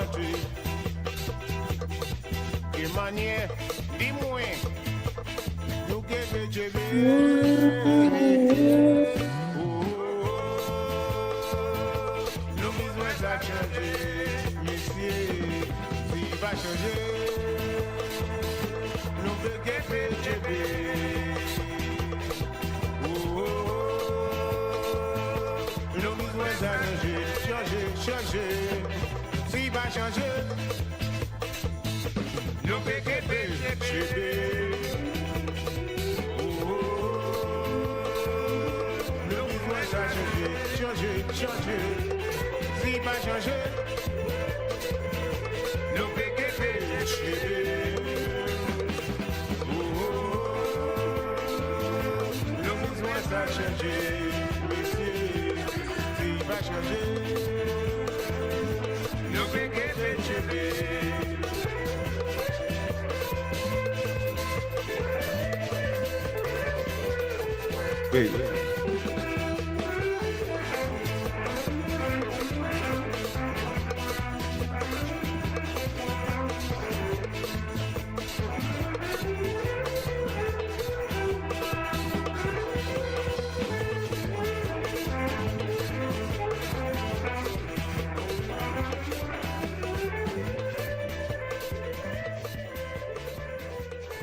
chanter. Que manière, dis-moi, nous qu'est-ce que nous besoin ça changer, monsieur, si va changer, nous peut qu'est-ce nous besoin ça changer, si va changer. Nous péqués nous besoin ça changer, si pas changer, nous péqués nous besoin ça changer, monsieur, si pas changer, nous péqués Wait.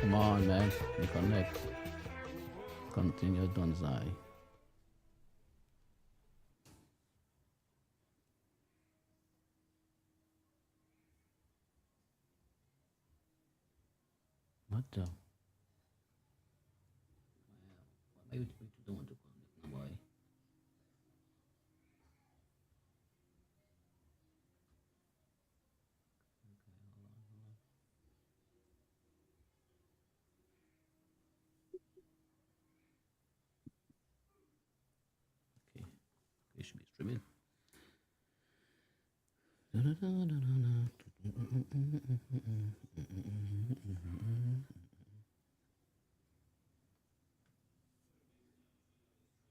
Come on, man. You connect. Continue Donzai. What the? Why you don't want to connect, my boy? It should be streaming.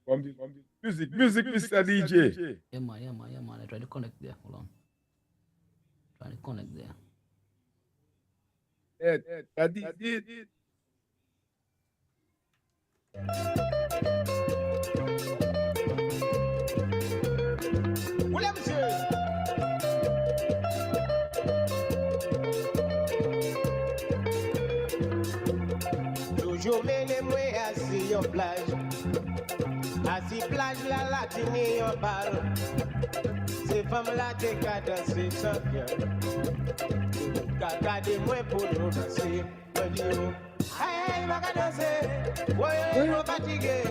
From the music, Mr. DJ. Yeah, man. I try to connect there. Hold on. Try to connect there. I did. Oula, monsieur! Toujours menez-moi assis en plage. Assis plage la latine en balle. Ces femmes là t'es qu'à danser sans cœur. Regardez-moi pour nous danser. Aïe, va qu'à danser. Ouais, nous fatigués.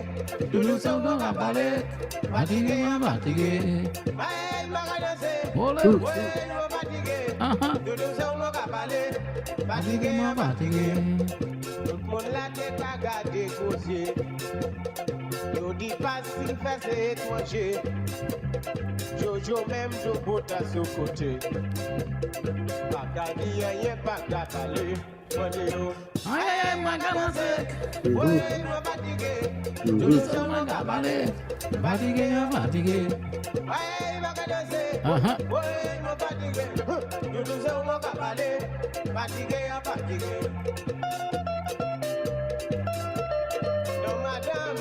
Nous sommes dans la palette. Fatigué. Aïe, va qu'à danser. Olé. Ouais, nous fatigués. Nous sommes dans la palette. Fatigué. Tout le monde là t'es qu'à garder causer. Nous dis pas si fait c'est étranger. Jojo même je botte à ce côté. Pas qu'à dire rien, pas qu'à parler. Aïe, ma galance. Ouais, nous fatigués. Nous sommes dans la palette. Fatigué. Ouais, va qu'à danser. Ouais, nous fatigués. Nous sommes dans la palette. Fatigué. Non, madame.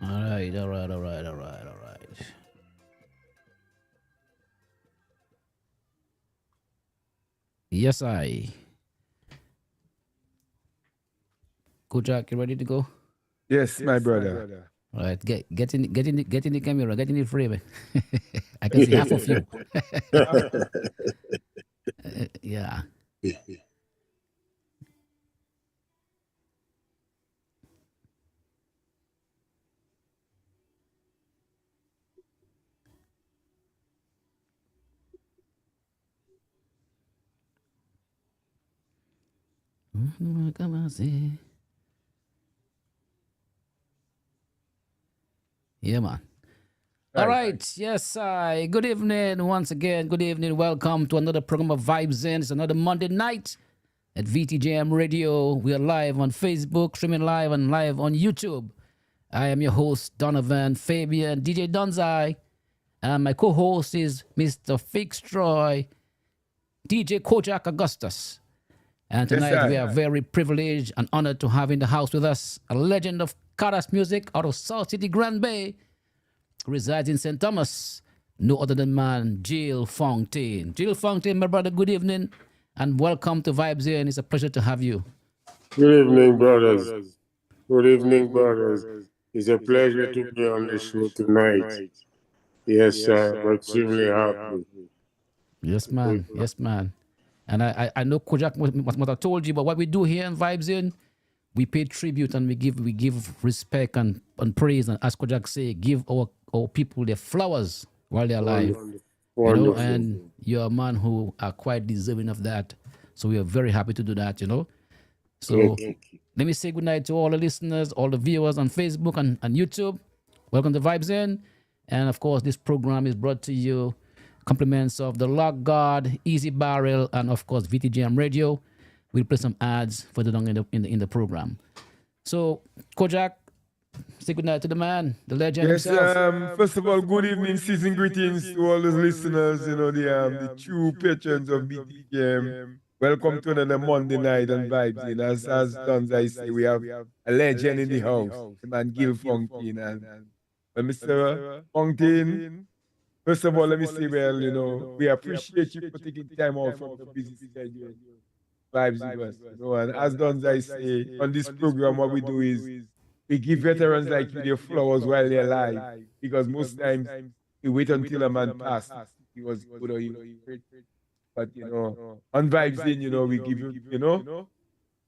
All right. Yes, I. Kujak, you ready to go? Yes, my brother. All right, get in the camera, get in the frame. I can see half of you. Yeah. Yeah, man. All right. Yes, good evening once again. Good evening. Welcome to another program of Vibes In. It's another Monday night. at VTJM Radio. We are live on Facebook, streaming live and live on YouTube. I am your host, Donovan Fabian, DJ Donzai. And my co-host is Mr. Fixtroy, DJ Kojak Augustus. And tonight we are very privileged and honored to have in the house with us a legend of Karas music out of South City, Grand Bay, who resides in St. Thomas. No other than man, Jill Fontaine. Jill Fontaine, my brother, good evening and welcome to Vibes here, and it's a pleasure to have you. Good evening, brothers. Good evening, brothers. It's a pleasure to be on the show tonight. Yes, I'm extremely happy. Yes, man. Yes, man. And I know Kojak must have told you, but what we do here in Vibes In, we pay tribute and we give respect and praise, and as Kojak say, give our people their flowers while they're alive. Wonderful. You know, and you're a man who are quite deserving of that. So we are very happy to do that, you know. So let me say good night to all the listeners, all the viewers on Facebook and YouTube. Welcome to Vibes In. And of course, this program is brought to you compliments of the Lock Guard, Easy Barrel, and of course VTGM Radio. We'll play some ads further down in the program. So Kojak, say good night to the man, the legend himself. First of all, good evening, season greetings to all the listeners, you know, the true patrons of BTGM. Welcome to another Monday night on Vibes In. As Dons, I say, we have a legend in the house, the man Gil Fontaine. And Mr. Fontaine, first of all, let me say, well, you know, we appreciate you for taking time out from your busy schedule. Vibes with us, you know, and as Dons, I say, on this program, what we do is we give veterans like you their flowers while they're alive, because most times we wait until a man passes. He was good or he was great. But, you know, on Vibes In, you know, we give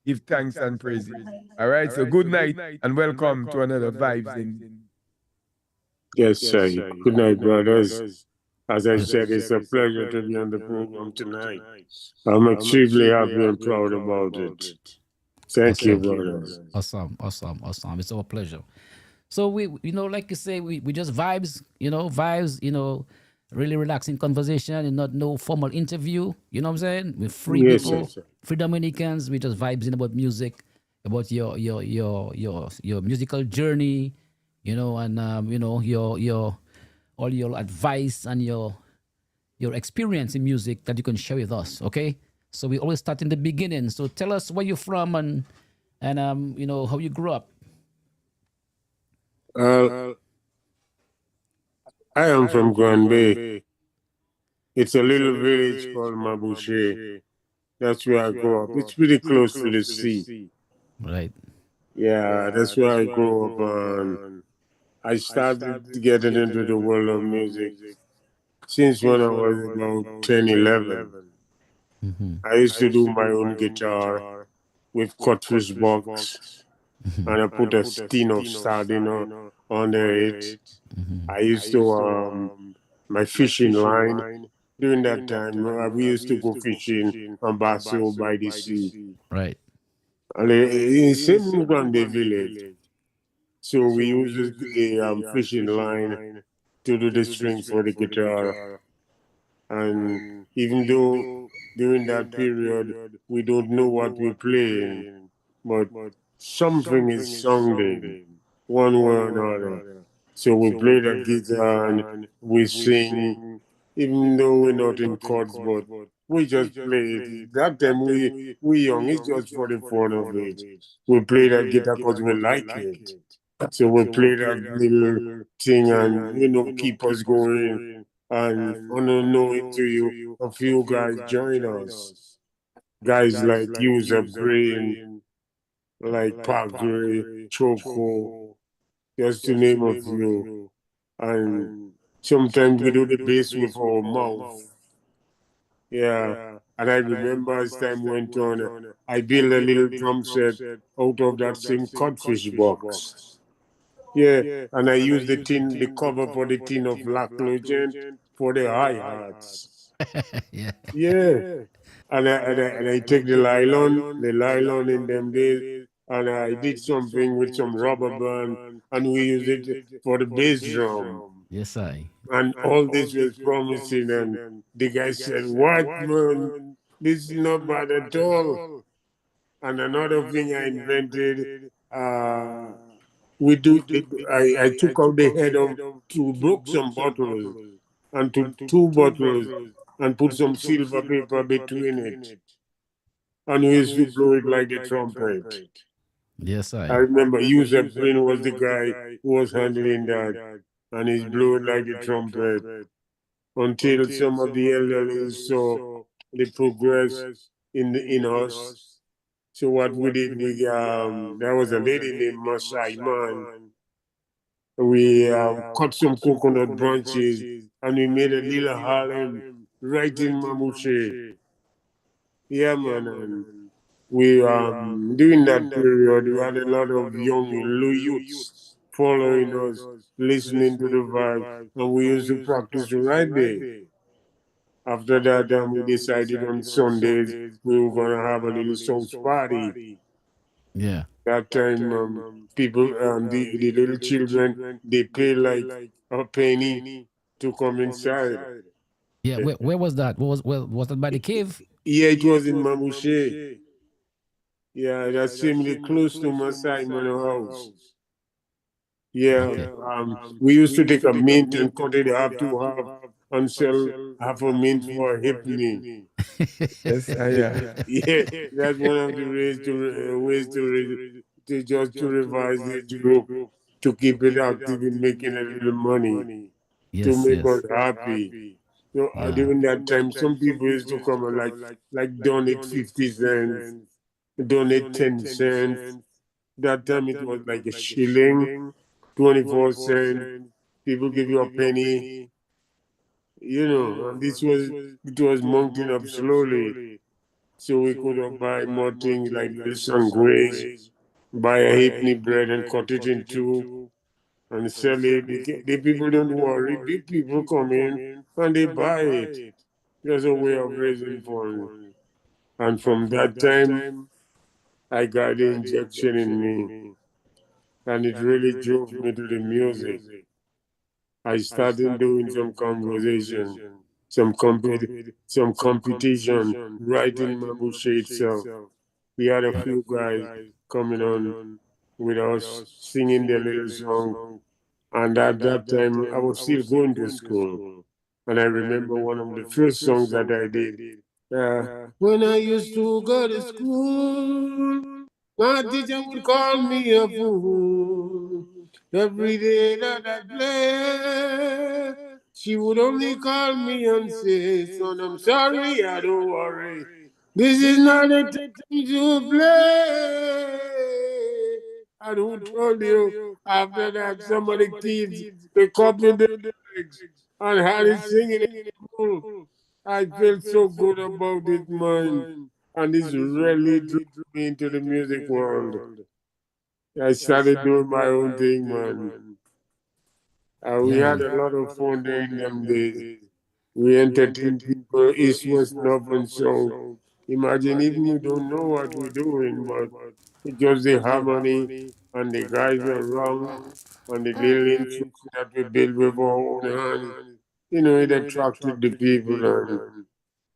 give thanks and praises. All right, so good night and welcome to another Vibes In. Yes, sir. Good night, brothers. As I said, it's a pleasure to be on the program tonight. I'm extremely happy and proud about it. Thank you, brothers. Awesome. It's our pleasure. So we, you know, like you say, we just vibes, really relaxing conversation and not no formal interview. You know what I'm saying? We're free people, free Dominicans. We just vibes in about music, about your musical journey, you know, and your all your advice and your experience in music that you can share with us. Okay, so we always start in the beginning. So tell us where you're from and how you grew up. I am from Grand Bay. It's a little village called Mabouche. That's where I grew up. It's pretty close to the sea. Right. Yeah, that's where I grew up. And I started getting into the world of music since when I was about 10, 11. I used to do my own guitar with cutfish box, and I put a tin of sardine under it. I used to, my fishing line, during that time, we used to go fishing on Basso by the sea. Right. And it's in Grand Bay Village. So we used the fishing line to do the strings for the guitar. And even though during that period we don't know what we're playing, but something is sounding one way or another. So we play the guitar and we sing, even though we're not in chords, but we just play it. That time we young, it's just for the fun of it. We play that guitar because we like it. So we play that little thing and, keep us going. And unknowing to you, a few guys join us. Guys like User Brain, like Park Gray, Choco, just to name a few. And sometimes we do the bass with our mouth. Yeah. And I remember as time went on, I built a little drum set out of that same codfish box. Yeah. And I used the cover for the tin of Black Legend for the hi-hats. Yeah. Yeah. And I take the nylon in them days, and I did something with some rubber band, and we used it for the bass drum. Yes, I. And all this was promising, and the guy said, "What, man? This is not bad at all." And another thing I invented, we do. I took out the head of two, broke some bottles, and took two bottles, and put some silver paper between it, and we used to blow it like a trumpet. Yes, I I. remember Yusuf Green was the guy who was handling that, and he's blowing like a trumpet until some of the elderly saw the progress in us. So what we did, there was a lady named Masai Man. We cut some coconut branches and we made a little Harlem right in Mamouche. Yeah, man. And we during that period we had a lot of young youths following us, listening to the vibe, and we used to practice right there. After that, we decided on Sundays we were gonna have a little songs party. Yeah. That time, people, the little children, they pay like a penny to come inside. Yeah. Where was that? Was that by the cave? Yeah, it was in Mamouche. Yeah, that's similarly close to Masai Mano house. Yeah, Okay. we used to take a mint and cut it half to half and sell half a mint for a halfpenny. Yes, I am. Yeah, that's one of the ways to just to revise the group, to keep it active in making a little money, to Yes. make us Yes. happy. So Yeah. during that time, some people used to come and like donate 50 cents, donate 10 cents. That time it was like a shilling, 24 cents. People give you a penny, and it was mounting up slowly. So we could buy more things like little graze, buy a halfpenny bread and cut it in two and sell it. The people don't worry. Big people come in and they buy it. There's a way of raising funds. And from that time, I got the injection in me, and it really drove me to the music. I started doing some conversation, some competition right in Mabuche itself. We had a few guys coming on with us singing their little song. And at that time, I was still going to school. And I remember one of the first songs that I did. When I used to go to school, my teacher would call me a fool. Every day that I play, she would only call me and say, son, I'm sorry, I don't worry. This is not a time to play. And who told you after that some of the kids, they copied the lyrics and had it singing in school? I felt so good about it, man. And this really drew me into the music world. I started doing my own thing, man. We Yeah. had a lot of fun during them days. We entertained people east, west, north, and south. Imagine even you don't know what we're doing, but it's just the harmony and the guys around and the little instruments that we build with our own hands. It attracted the people, and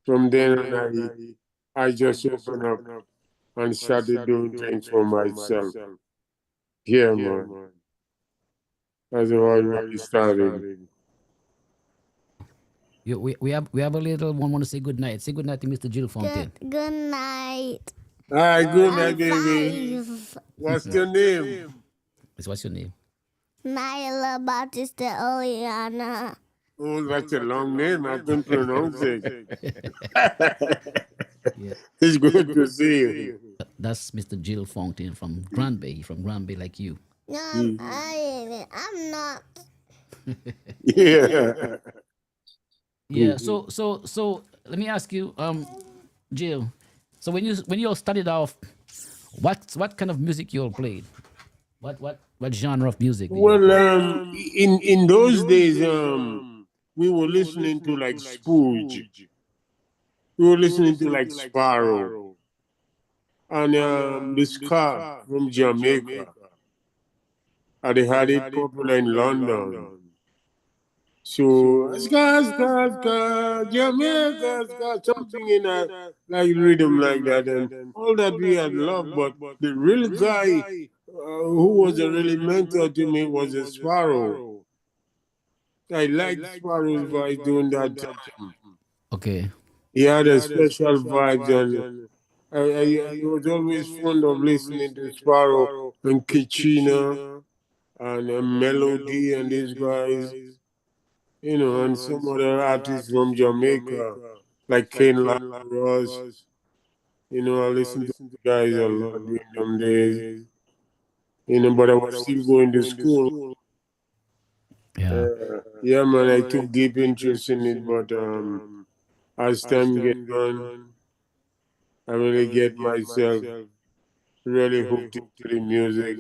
from then on, I just opened up and started doing things for myself. Yeah, man. That's how I really started. We have a little one want to say good night. Say good night to Mr. Jill Fontaine. Good night. All right, good night, I'm baby. five. What's your name? What's your name? Naila Bautista Oleana. Oh, that's a long name. I can pronounce it. Yeah. It's good to see you. That's Mr. Jill Fontaine from Granby. From Granby, like you. No, I'm not. Yeah. Yeah. So let me ask you, Jill. So when you all started off, what kind of music you all played? What genre of music did you all Well, play? in those days, we were listening to like Spooge. We were listening to like Sparrow and the Ska from Jamaica. And they had it popular in London. So, ska, Jamaica, ska, something in a like rhythm like that, and all that we had loved. But the real guy who was a really mentor to me was a Sparrow. I liked Sparrow's voice during that time. Okay. He had a special vibes, and I was always fond of listening to Sparrow and Kitchina and Melody and these guys, and some other artists from Jamaica, like Kane Ross. I listened to the guys a lot during them days, but I was still going to school. Yeah. Yeah, man, I took deep interest in it, but as time get on, I really get myself really hooked into the music.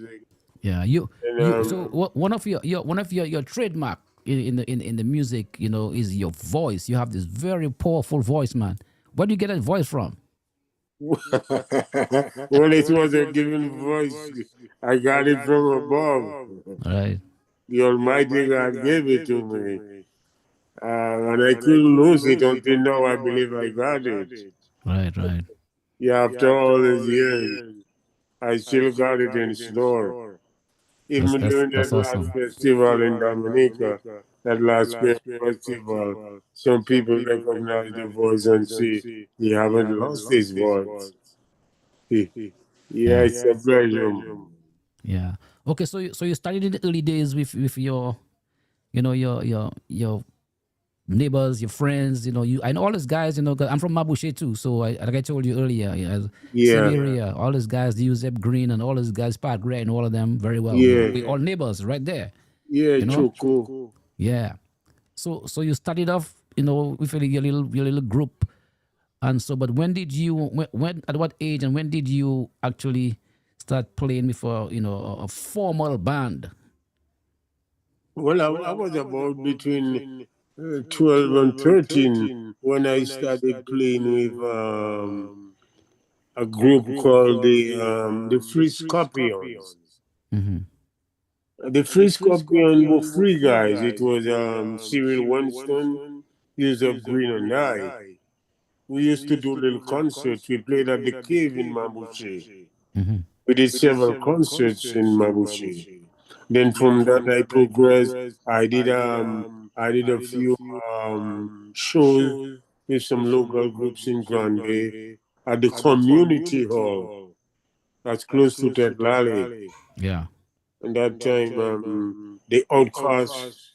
Yeah. You And you so one of your trademark in the music, is your voice. You have this very powerful voice, man. Where do you get that voice from? well, it was a given voice. I got it from above. Right. The Almighty God gave it to me. And I couldn't lose it until now. I believe I got it. Right. Right. Yeah, after all these years, I still got it in store. That's Even that's during that's that last awesome. festival in Dominica, that last festival, some people recognize the voice and say he haven't lost his voice. Yeah, Yeah. it's a pleasure. Yeah. Okay. So you started in the early days with your your neighbors, your friends. I know all these guys. 'Cause I'm from Mabushe too. So like I told you earlier, same Yeah, area. All these guys, the Zeb Green and all these guys, Park Gray and all of them, very well. We yeah, all neighbors right there. yeah, You know. Choco. Yeah. So you started off, with your little group, and so. But when did you when at what age and when did you actually start playing with a formal band? Well, I was about between 12 and 13 when I started playing with a group called the Free Scorpions. Mm-hmm. The Free Scorpions were free guys. It was Cyril Winston, Yusuf Green, and I. We used to do little concerts. We played at the cave in Mabuche. Mm-hmm. We did several concerts in Mabuche. Then from that I progressed. I did a few shows with some local groups in Grand Bay at the community hall that's close to Tetlali. Yeah. And that time the Outcasts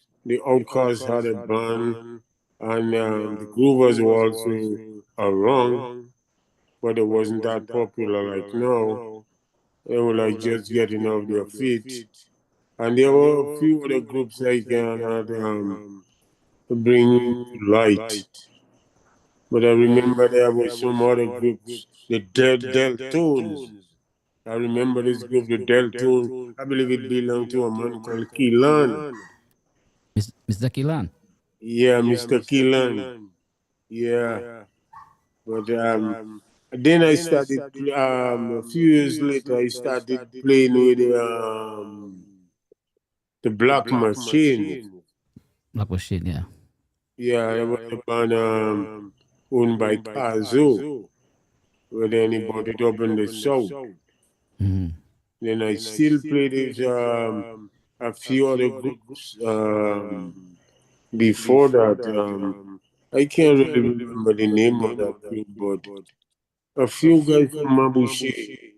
had a band, and the Groovers were also around, but it wasn't that popular like now. They were like just getting off their feet. And there were a few other groups I cannot bring to light. But I remember there were some other groups, the Deltones. I remember this group, the Deltones. I believe it belonged to a man called Keelan. Mr. Kilan. Yeah, Mr. Keelan. Yeah. But then I started, a few years later, I started playing with the Black Machine. Black was shit. Yeah. Yeah, that was a band owned by Kazo, where then he bought it up in the south. Mm-hmm. Then I still played with a few other groups before that. I can't really remember the name of that group, but a few guys from Mabushi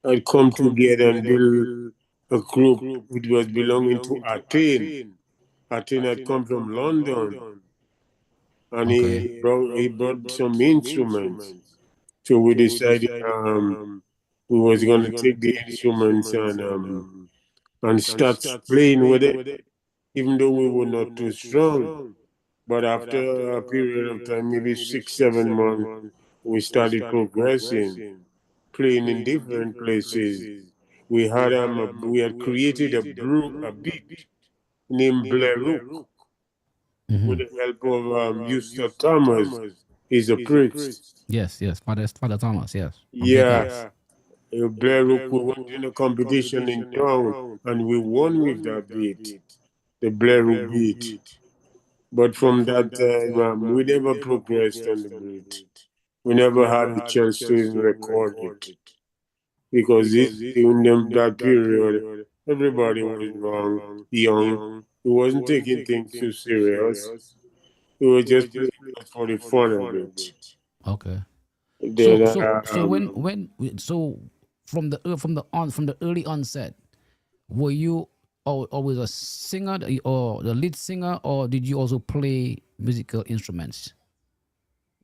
had come together and built a group which was belonging to Athene. Athene had come from London, and Okay. he brought some instruments. So we decided we was gonna take the instruments and start playing with it, even though we were not too strong. But after a period of time, maybe 6, 7 months, we started progressing, playing in different places. We had created a beat named Blair Rook with Mm-hmm. the help of Eustace Thomas. He's a priest. Yes. Yes. Father Thomas. Yes. From Haiti. Yeah, Blair Rook, we went in a competition in town and we won with that beat, the Blair Rook beat. But from that time, we never progressed on the beat. We never had the chance to even record it. Because in that period, everybody was young. We wasn't taking things too serious. We were just playing it for the fun of it. Okay. Then, So from the early onset, were you always a singer or the lead singer, or did you also play musical instruments?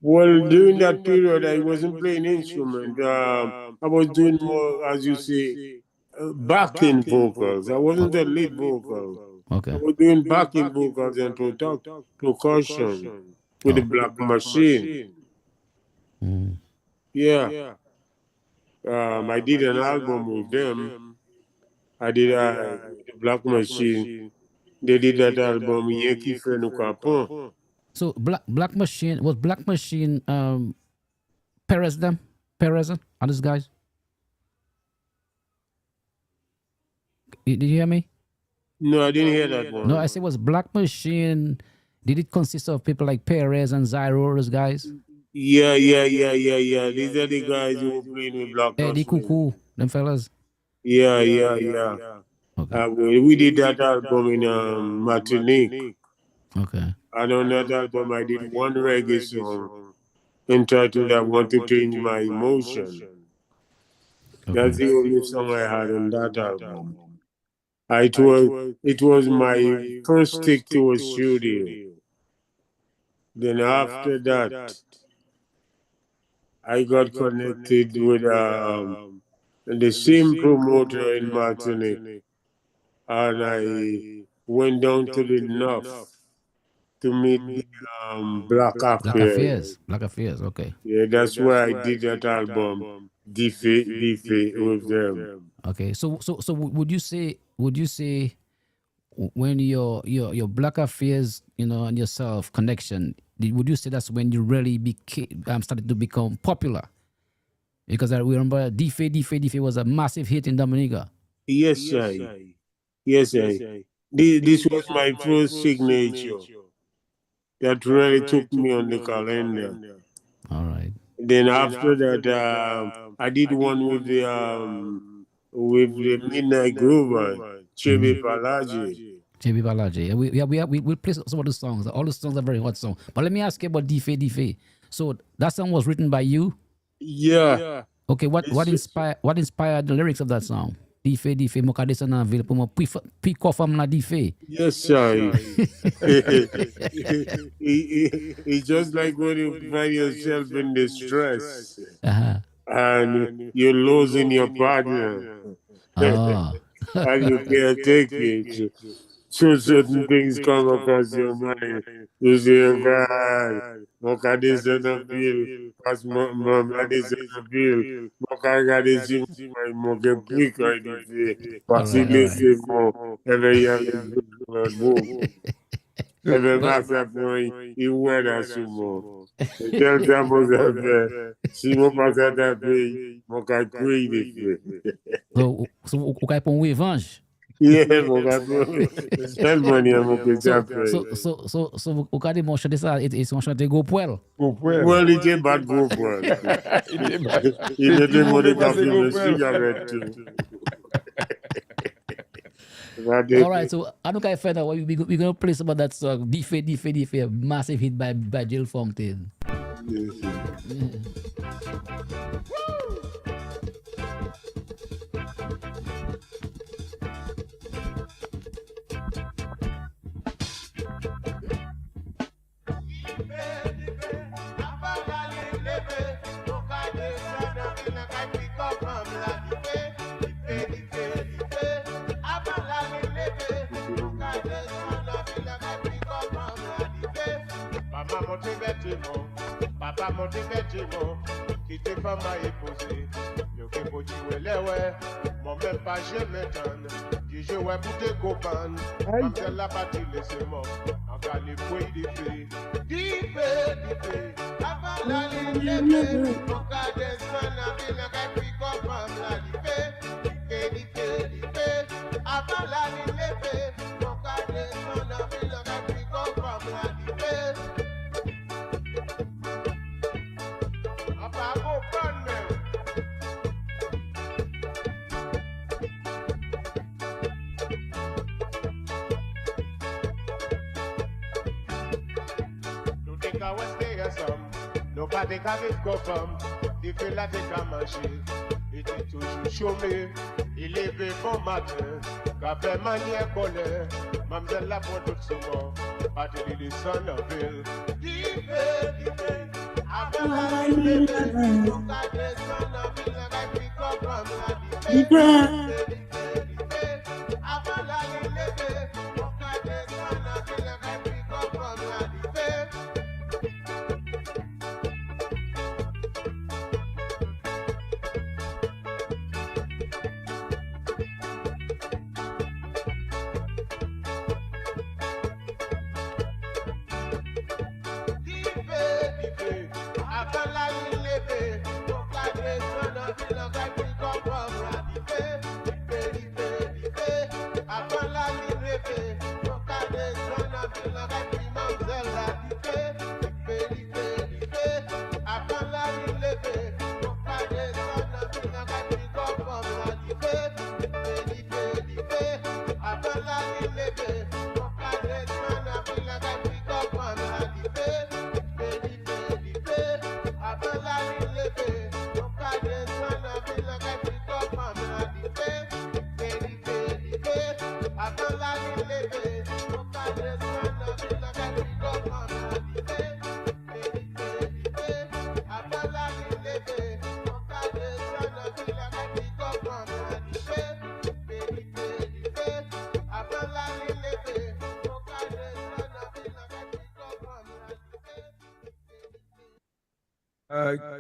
well, during that period, I wasn't playing instrument. I was doing more, as you say, backing vocals. I wasn't the lead vocal. I Okay. was doing backing vocals and percussion with the Oh. Black Machine. Mm. Yeah. I did an album with them. I did with the Black Machine. They did that album, Yankee Fenukapo. So Black Machine was Black Machine Perez are these guys? Did you hear me? No, I didn't hear that No, one. I said was Black Machine. Did it consist of people like Perez and Zyro, those guys? Yeah, yeah, yeah, yeah, yeah. These are the guys who were playing with Black Eddie Machine. Cuckoo, them fellas. Yeah, yeah, yeah. Okay. We did that album in Martinique. Okay. And on that album, I did one reggae song entitled I Want to Change My Emotion. That's the only song I had on that album. It was my first stick to a studio. Then after that, I got connected with the same promoter in Martinique, and I went down to the north to meet the Black Affairs. Black Affairs. Okay. Yeah, that's where I did that album, Diffe with them. Okay. So would you say when your Black Affairs, and yourself connection, would you say that's when you really became started to become popular? Because I remember Diffe was a massive hit in Dominica. Yes, I. Yes, I. This was my first signature that really took me on the calendar. All right. Then after that, I did one with the Midnight Groove, Chebe Palaji. JB Balaji. We play some of the songs. All the songs are very hot songs. But let me ask you about Diffe. So that song was written by you? Yeah. Okay, what inspired the lyrics of that song? Diffe mokadesa na vile pomo pick off na Diffe. Yes, sir. It's just like when you find yourself in distress and you're losing your partner and you can't take it. So certain things come across your mind. You say, oh God, mokadesa na feel, pas mokadesa na feel, mokadesa my moke I Diffe, facilite mo, Ebe masa point, iwe na sumo. Tel tamo zabe, si mo pasa tape, mo ka kwe Diffe. So o kai pon revanche. Yeah, mo ka kwe. Sel money mo ke tape. So o kai de mon chante ça et son chante go poil. Well, it ain't bad go for it. Il était mon café de cigarette too. All right, so I don't care further. We're gonna play some of that song. Diffe, a massive hit by Jill Fontaine. Papa motivé qui te fait ma épousée. Yo que pochi welewe, mon même pas je m'étonne. Qui je ouais pour tes copains, comme c'est la partie laissez-moi. En califouille Diffe, avant la ligne levée, mon cas descend la ville, la puis comme la Diffe, avant la ligne levée, mon cas descend la ville, la puis comme la a west day some. Nobody can vivre comme. Il fait la tête à manger. Il était toujours chômé. Il est levé bon matin. Café manière colère. Mademoiselle la pour tout ce monde. Parti de son ville. Dive. Avant la ville. Mon cadre son ville. La pick up from la dive. Avant la ville. Mon cadre son ville. La pick up from la dive.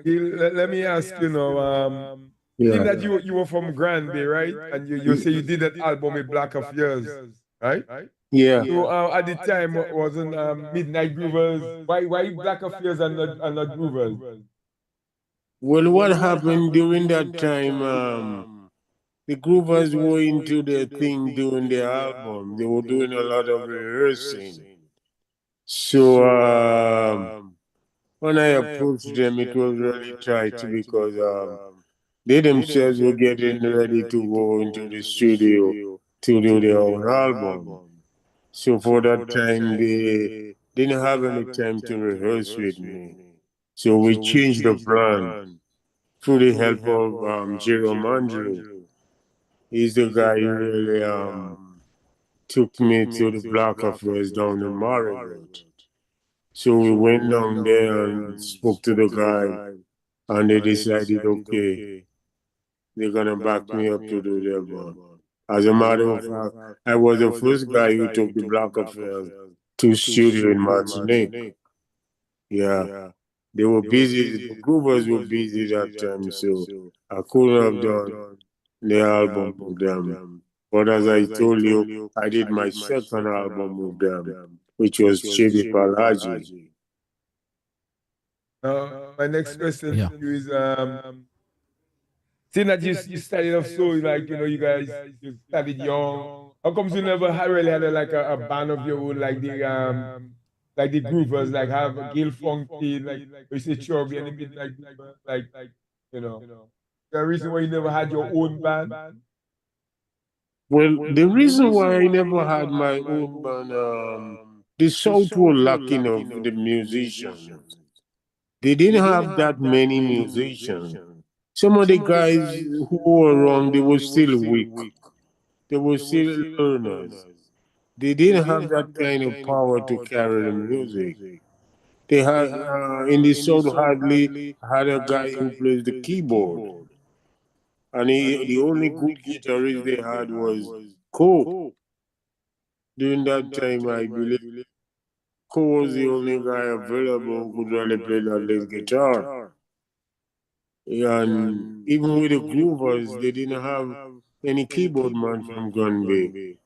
Gil, let me ask you now. Seeing that you were from Granby, right? And you say you did that album with Black of Years, right? Yeah. So at the time wasn't Midnight Groovers. Why Black of Years and not Groovers? Well, what happened during that time? The Groovers were into their thing doing their album. They were doing a lot of rehearsing. So when I approached them, it was really tight because they themselves were getting ready to go into the studio to do their own album. So for that time, they didn't have any time to rehearse with me. So we changed the plan through the help of Jerome Andrew. He's the guy who really took me to the Black Affairs down in Marylwood. So we went down there and spoke to the guy, and they decided, okay, they're gonna back me up to do their one. As a matter of fact, I was the first guy who took the Black Affairs to studio in Martinique. Yeah, they were busy. The Groovers were busy that time, so I couldn't have done the album with them. But as I told you, I did my second album with them, which was Chibi Palaji. Now, my next question Yeah. to you is seeing that you started off so like you guys you started young. How comes you never really had a band of your own like the Groovers like have Gil Funky like we say Chubby and a bit like you know the reason why you never had your own band? Well, the reason why I never had my own band, the South were lacking of the musicians. They didn't have that many musicians. Some of the guys who were around, they were still weak. They were still learners. They didn't have that kind of power to carry the music. They had, in the South, hardly had a guy who plays the keyboard. And the only good guitarist they had was Coe. During that time, I believe Coe was the only guy available who could really play that lead guitar. And even with the Groovers, they didn't have any keyboard man from Granby.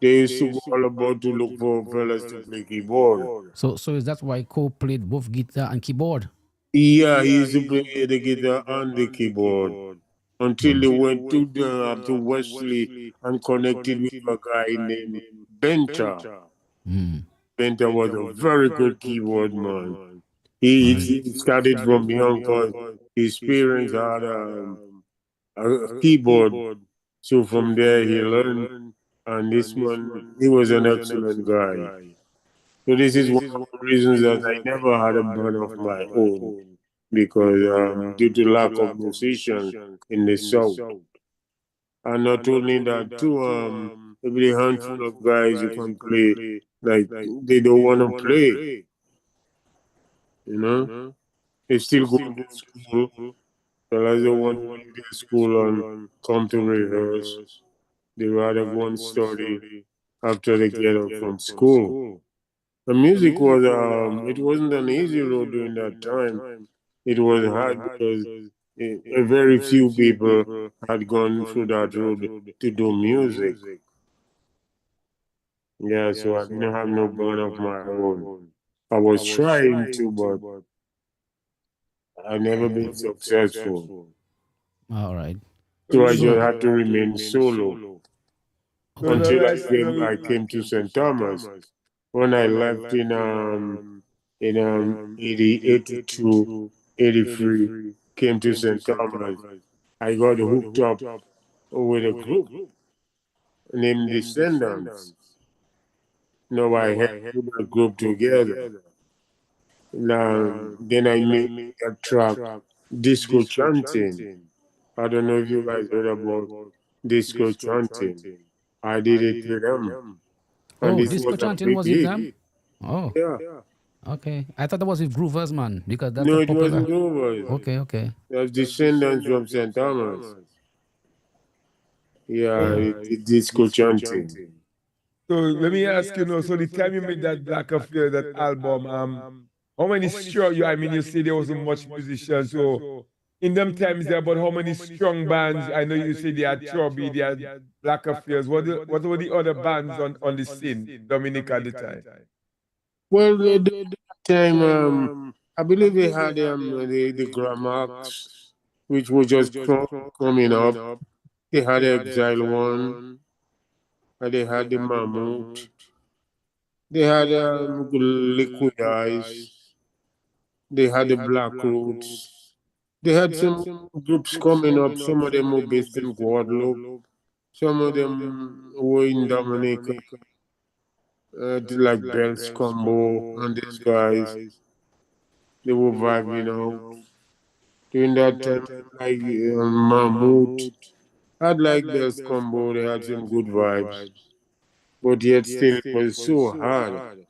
They used to go all about to look for fellas to play keyboard. So is that why Cole played both guitar and keyboard? Yeah, he used to play the guitar and the keyboard until they went to Wesley and connected with a guy named Benta. Benta was a very good keyboard man. He started from young because his parents had a keyboard. So from there he learned, and this man, he was an excellent guy. So this is one of the reasons that I never had a band of my own because due to lack of musicians in the South. And not only that, too, every handful of guys you can play, like, they don't want to play, you know? They still go to school, fellas don't want to leave their school and come to rehearse. They rather go and study after they get out from school. The music was, it wasn't an easy road during that time. It was hard because a very few people had gone through that road to do music. Yeah, so I didn't have no band of my own. I was trying to, but I never been successful. All right. So I So just had to remain solo So let until me ask you, I came to St. Thomas. When I left in 80, 82, 83, came to St. Thomas, I got hooked up with a group named Descendants. Now I had put a group together. Now, then I made a track, Disco Chanting. I don't know if you guys heard about Disco Chanting. I did it with them. And oh, this disco was a chanting big was with hit. them. Oh, Yeah. okay. I thought that was with Groovers, man, because that's a No, it popular. wasn't over. Okay, okay. That's Descendants from St. Thomas. Yeah, Yeah. it Disco Chanting. so let me ask you now, so the time you made that Black Affair, that album, how many strong, I mean, you say there wasn't much musicians, so in them times there about how many strong bands, I know you say they had Chubby, they had Black Affairs, what were the other bands on the scene, Dominic at the time? Well, at that time, I believe they had the Gramax, which was just coming up. They had Exile One, and they had the Mammoth. They had Liquid Eyes. They had the Black Roots. They had some groups coming up. Some of them were based in Guadeloupe. Some of them were in Dominica, like Bells Combo and these guys. They were vibing out. During that time, like Mahmoud had like Bells Combo. They had some good vibes. But yet still, it was so hard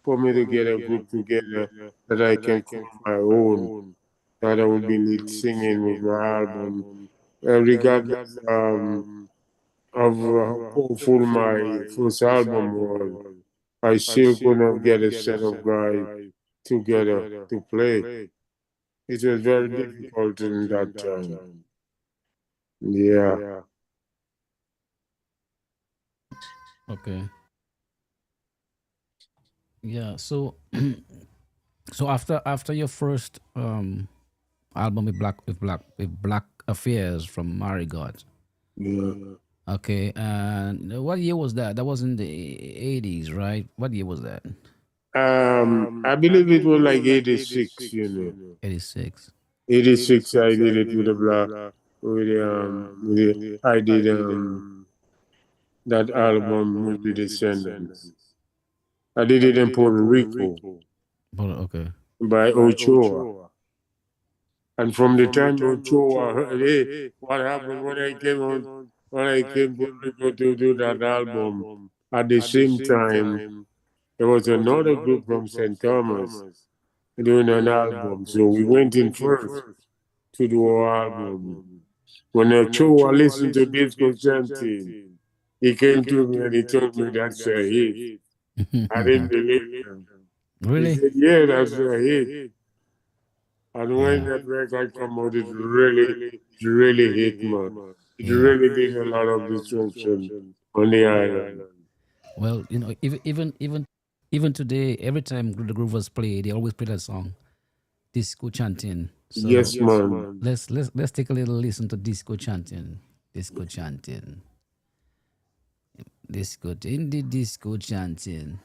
for me to get a group together that I can call my own, that I will be lead singing with my album. Regardless of how powerful my first album was, I still couldn't get a set of guys together to play. It was very difficult in that time. Yeah. Okay. Yeah. So, so after your first album with Black Affairs from Marigot. Yeah. Okay, and what year was that? That was in the 80s, right? What year was that? I believe it was like 86, 86. 86, I did it with a black, I did that album with the Descendants. I did it in Puerto Rico Okay. by Ochoa. And from the time Ochoa heard, hey, what happened when I came to Rico to do that album, at the same time, there was another group from St. Thomas doing an album. So we went in first to do our album. When Ochoa listened to Disco Chanting, he came to me and he told me that's a hit. I didn't believe him. He Really? said, yeah, that's a hit. And when Yeah. that record come out, it really hit, man. It Yeah. really did a lot of destruction on the island. Well, even today, every time the Groovers play, they always play that song, Disco Chanting. So Yes, man. let's take a little listen to Disco Chanting. Disco Chanting. In the disco chanting.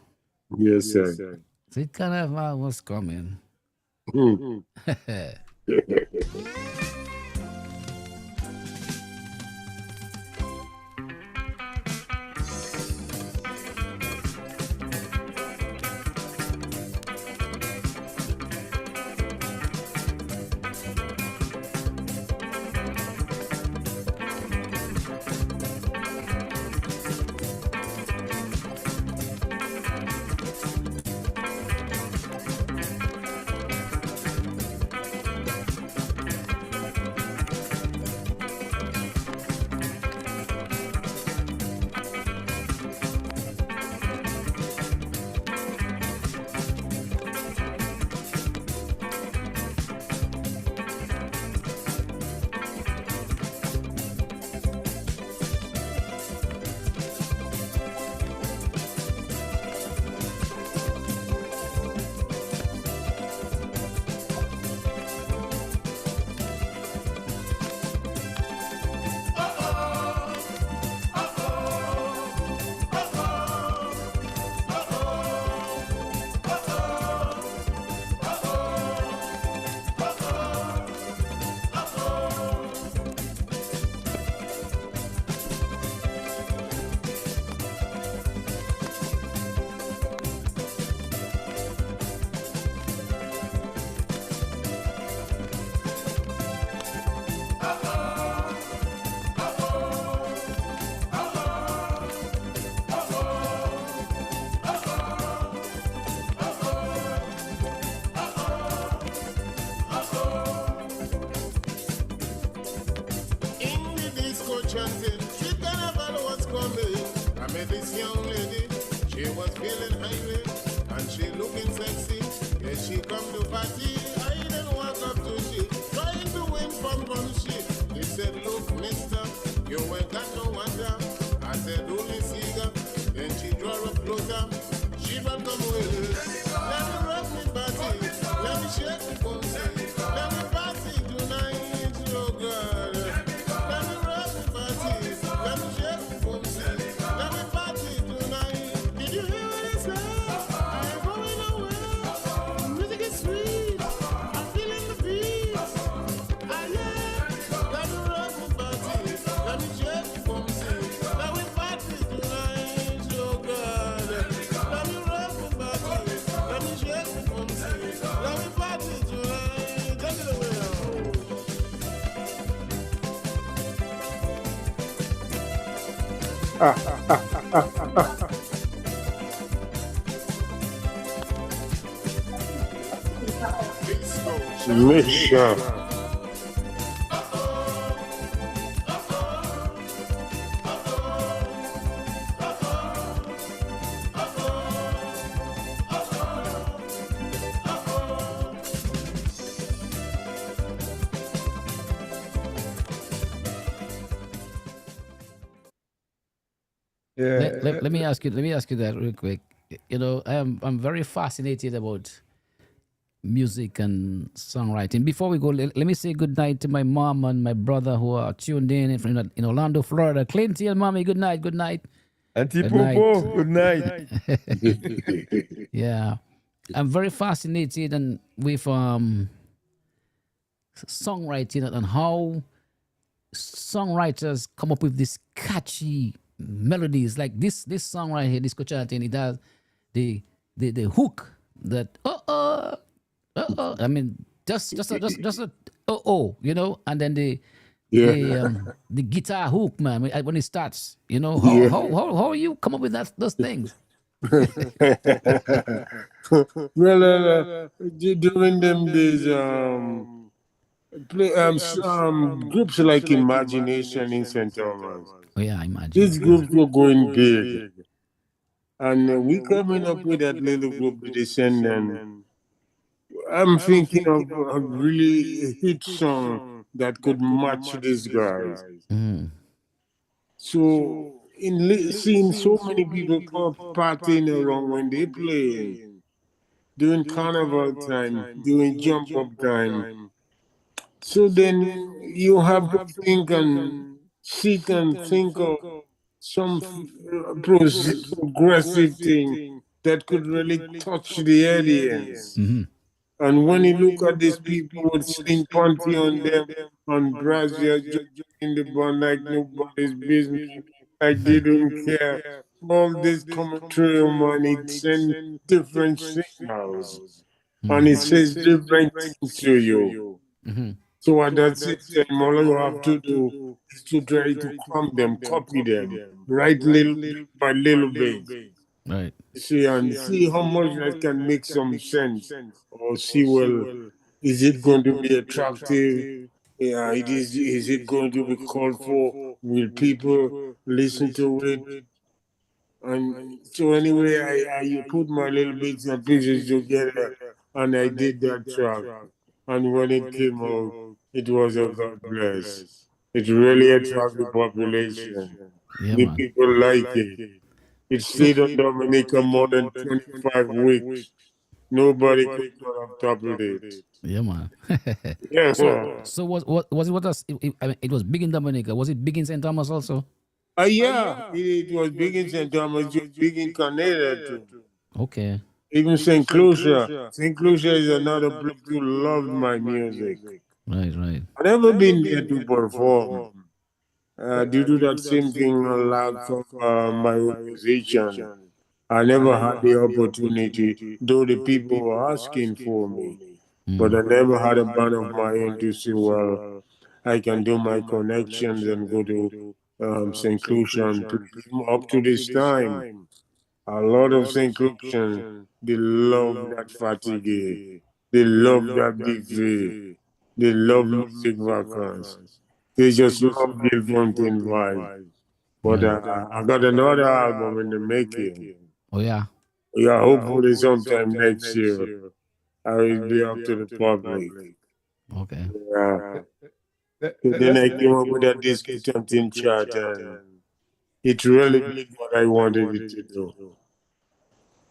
Yes, sir. So it kind of was coming. Hmm. chanting, she carnival was coming. I met this young lady, she was feeling highly, and she looking sexy. Yeah, she come to party, I didn't walk up to she, trying to win from she. He said, look, mister, you ain't got no wonder. I said, only cigar. Then she draw up closer, she run come away. Let me rock me body, let me shake me boom, let me party tonight, oh God. Let me rock me body, let me shake me boom, let me party tonight. Did you hear what I said? I am going away. The music is sweet, I'm feeling the beat. Ah yeah, let me rock me body, let me shake me boom, let me party tonight, oh God. Let me rock me body, let me shake me boom, let me party tonight. Take it away. Mission. Yeah. Let me ask you. Let me ask you that real quick. You know, I'm very fascinated about music and songwriting. Before we go, let me say good night to my mom and my brother who are tuned in Orlando, Florida. Clinty and mommy, good night. Good night. Auntie Good night. Popo, good night. Yeah, I'm very fascinated and with songwriting and how songwriters come up with these catchy melodies. Like this song right here, this Cochatin, it has the hook that I mean just a you know, and then the guitar hook, man, when it starts, you know, how you come up with those things? Well, during them days, groups like Imagination in St. Thomas, Oh yeah, I imagine. these groups were going big. And we coming up with that little group, the Descendant. I'm thinking of a really hit song that could match these guys. Mm. So, seeing so many people partying around when they playing, during carnival time, during jump up time. So then you have to think and sit and think of some progressive thing that could really touch the audience. Mm-hmm. And when you look at these people with sling panty on them and brazier just in the band like nobody's business, like they don't care. All this commentary, man, it sends different signals and it says different things to you. Mm-hmm. So at that same time, all you have to do is to try to copy them, write little bit by little bit. Right. See and see how much that can make some sense, or see, well, is it going to be attractive? Yeah, it is. Is it going to be called for? Will people listen to it? And so anyway, I put my little bits and pieces together, and I did that track. And when it came out, it was a God bless. It really attracted the population. Yeah, The man. people like it. It stayed on Dominica more than 25 weeks. Nobody could have toppled it. Yeah, man. Yeah. So was it what us? I mean, it was big in Dominica. Was it big in St. Thomas also? Yeah, it was big in St. Thomas, it was big in Canada too. Okay. Even St. Lucia. St. Lucia is another place who loved my music. Right. Right. I've never been there to perform. Due to that same thing, lack of my own musician. I never had the opportunity, though the people were asking for me. But I never had a band of my own to say, well, I can do my connections and go to St. Lucia and play. Up to this time. A lot of St. Lucians, they love that fatigue. They love that buffet. They love music vacancies. They just love Gil Fontaine vibe. But I got another album in the making. Oh yeah. Yeah, hopefully sometime next year I will be up to the public. Okay. Yeah. So then Let's I came up with a disc something chart, and it really did what I wanted it to do.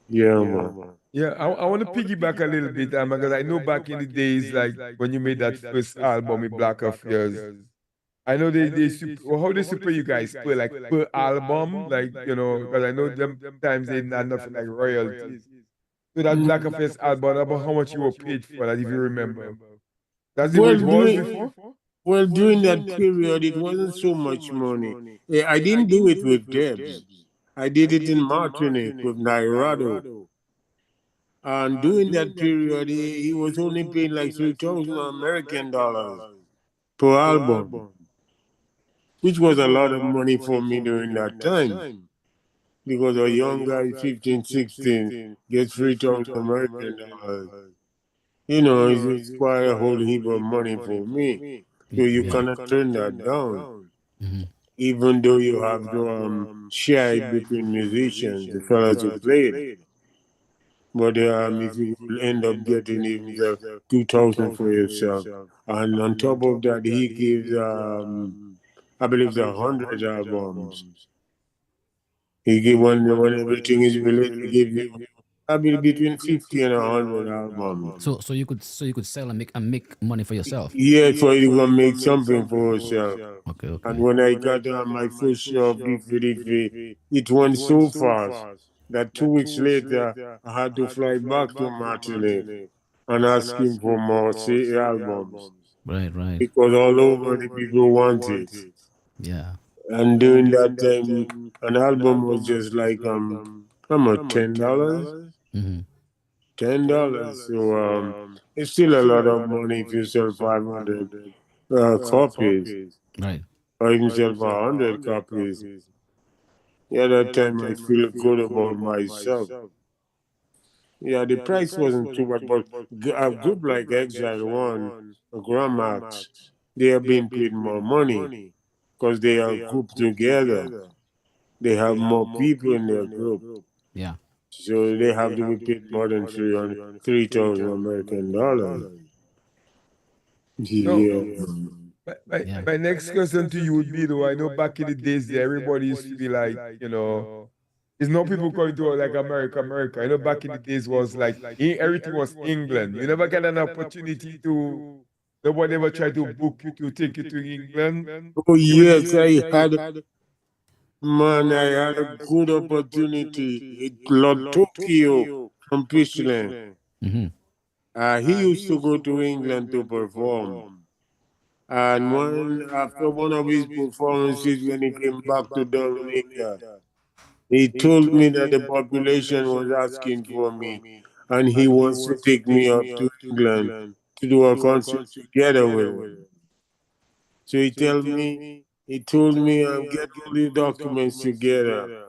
Yeah, man. yeah, I want to piggyback a little bit, because I know back in the days, like when you made that first album with Black Affairs, I know how they super you guys per like per album, like because I know them times they not nothing like royalties. So that Black Affairs album, about how much you were paid for that, if you remember. That's the way Well, it was before. during that period, it wasn't so much money. I didn't do it with Debs. I did it in Martinique with Nairado. And during that period, he was only paying like 3,000 American dollars per album, which was a lot of money for me during that time. Because a young guy, 15, 16, gets 3,000 American dollars. It's quite a whole heap of money for me. So you Yeah. cannot turn that down, Hmm. even though you have to share it between musicians, the fellas who played. But if you will end up getting even the 2,000 for yourself, and on top of that, he gives, I believe, 100 albums. He give when everything is released, he give you, I believe, between 50 and 100 albums. So you could sell and make money for yourself. Yeah, for you gonna make something for yourself. Okay. Okay. And when I got my first show of DVDV, it went so fast that 2 weeks later I had to fly back to Martinique and ask him for more albums Right. Right. because all over the people want it. Yeah. And during that time, an album was just like how much, $10? Hmm. $10. So it's still a lot of money if you sell 500 copies Right. or even sell 100 copies. Yeah, that time I feel good about myself. Yeah, the price wasn't too much, but a group like Exile One or Grandmax, they are being paid more money because they are grouped together. They have more people in their group. Yeah. So they have to be paid more than 3,000 American dollars. No, Yeah. Yeah. my next question to you would be though, I know back in the days there, everybody used to be like, there's no people coming to like America. I know back in the days was like everything was England. You never get an opportunity to nobody ever tried to book you to take you to England. Oh, yes, I had a good opportunity. Lord Tokyo from Michelin. Hmm. He used to go to England to perform. And after one of his performances, when he came back to Dominica, he told me that the population was asking for me, and he wants to take me up to England to do a concert together with him. So he told me, get all the documents together,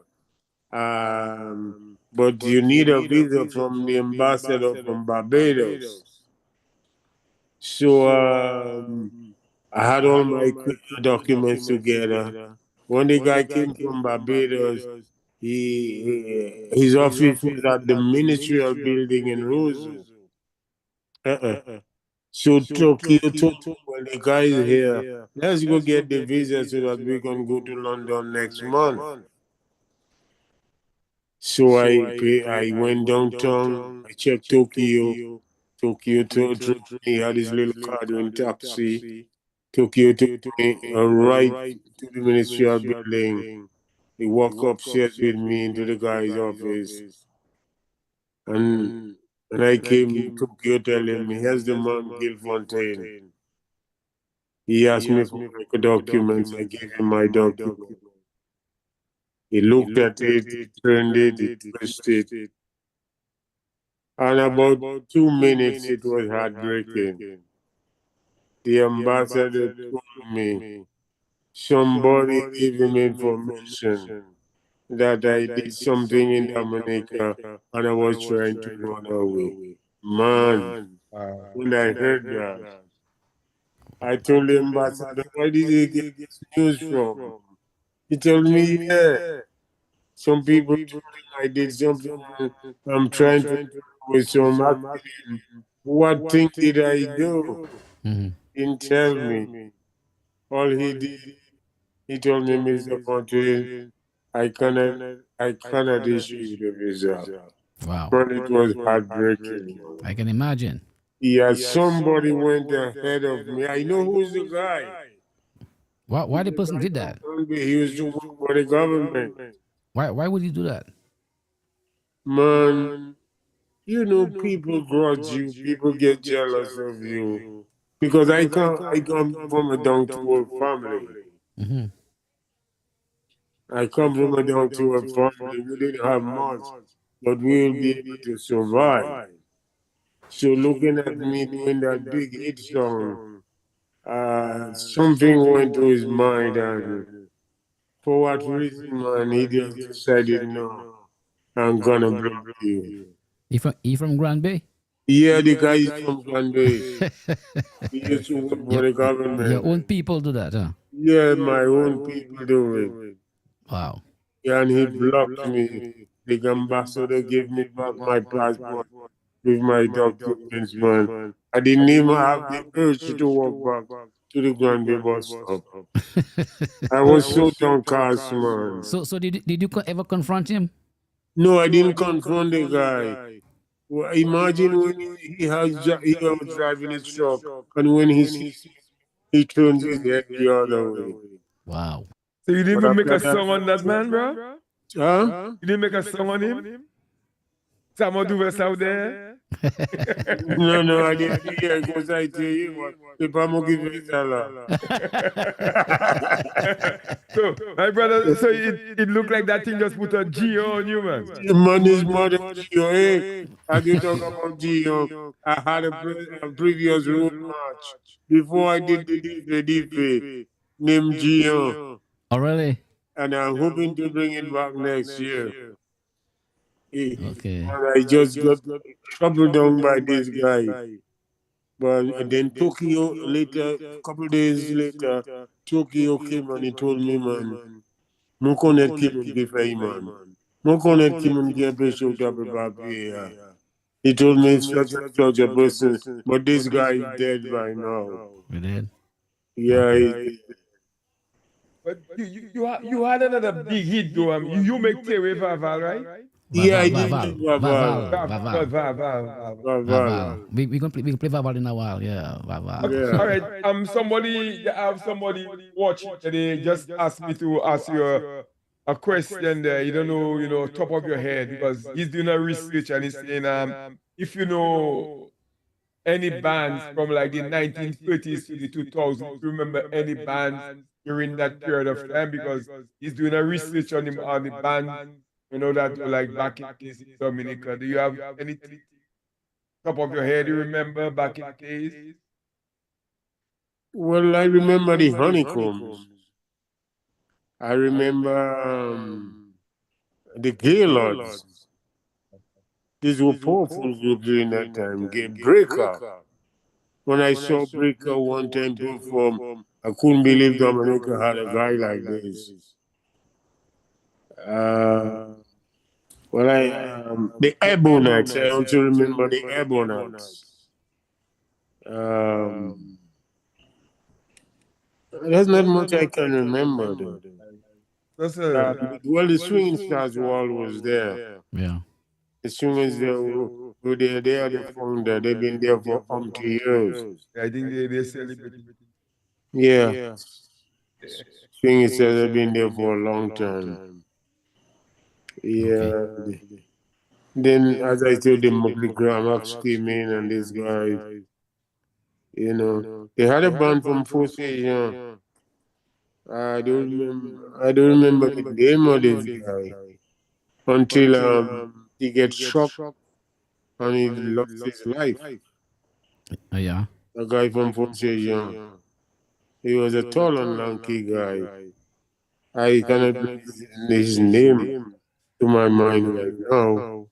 but you need a visa from the ambassador from Barbados. So I had all my documents together. When the guy came from Barbados, his office was at the ministerial building in Roseau. Uh-uh. So Tokyo told me, well, the guy is here. Let's go get the visa so that we can go to London next month. So I went downtown. I checked Tokyo. Tokyo told me he had his little car doing taxi. Tokyo took me right to the ministerial building. He walked upstairs with me into the guy's office. And when I came, Tokyo telling me, here's the man, Gil Fontaine. He asked me for my documents. I gave him my document. He looked at it, he turned it, he twisted it. And about 2 minutes, it was heartbreaking. The ambassador told me somebody gave him information that I did something in Dominica and I was trying to run away. Man, Uh, when I heard that, I told the ambassador, where did he get this news from? He told me, yeah, some people told him I did something wrong. I'm trying to with some accident. What thing did I do? Mhm. Didn't tell me. All he did, he told me, Mr. Fontaine, I cannot issue you the visa. Wow. But it was heartbreaking. I can imagine. Yeah, somebody went ahead of me. I know who's the guy. Why He's the the person guy did from that? Colombia. He used to work for the government. Why would you do that? Man, you know, people grudge you, people get jealous of you. Because I come from a down to earth family. Hmm. I come from a down to earth family. We didn't have much, but we will be able to survive. So looking at me doing that big hit song, something went to his mind, and for what reason, man, he just decided, no, I'm gonna block you. You from Grand Bay? Yeah, the guy is from Granby. He used to work for Your the your government. own people do that, huh? Yeah, my own people do it. Wow. Yeah, and he blocked me. The ambassador gave me back my passport with my documents, man. I didn't even have the urge to walk back to the Granby bus stop. I was so downcast, man. So did you ever confront him? No, I didn't confront the guy. Well, imagine when he was driving his truck, and when he sees me, he turns his head the other way. Wow. So you didn't But even make after a that, song on that man, bro? huh? You didn't make a song on him? Someone do us out there? No, no, I didn't hear because I tell you what, if I'm gonna give it a So, my brother, so it looked like that thing just put a G on you, man. man is more than Gio. Hey, as you talk about Gio, I had a previous road match before I did the DFA named Gio, Oh really? and I'm hoping to bring it back next year. Okay. And I just got troubled down by this guy. But then Tokyo later, a couple days later, Tokyo came and he told me, man, Mokonet Kimon give a man. Mokonet Kimon give a show double baby. He told me it's such a person, but this guy is dead by now. We did. Yeah, Okay. But you had another big hit though. You make Tewe Vaval, right? yeah, I did Vaval. make Vaval. Vaval. Vaval. Vaval. Vaval. Vaval. We can play Vaval in a while. Yeah. Vaval. Okay, all Yeah. right. Somebody I have somebody watching today. Just asked me to ask you a question there. You don't know, top of your head because he's doing a research and he's saying, if you know any bands from like the 1930s to the 2000s, remember any bands during that period of time because he's doing a research on the bands, that were like back in the days in Dominica. Do you have anything top of your head you remember back in the days? Well, I remember the honeycombs. I remember the Gaylords. These were powerful groups during that time. Breaker. When I saw Breaker one time perform, I couldn't believe Dominica had a guy like this. Uh, the Ebonites. I also remember the Ebonites. There's not much I can remember though. That's Well, the Swinging Stars wall was there. Yeah. The Swingers were there. They are the founder. They've been there for years. I think they celebrating. Yeah, Swinging Stars have been there for a long time. Okay. Yeah. Then, as I told them, Motley Gramax came in and these guys, they had a band from Four Seasons. I don't remember the name of this guy until he gets shot and he lost his life. Yeah. A guy from Four Seasons. He was a tall and lanky guy. I cannot bring his name to my mind right now,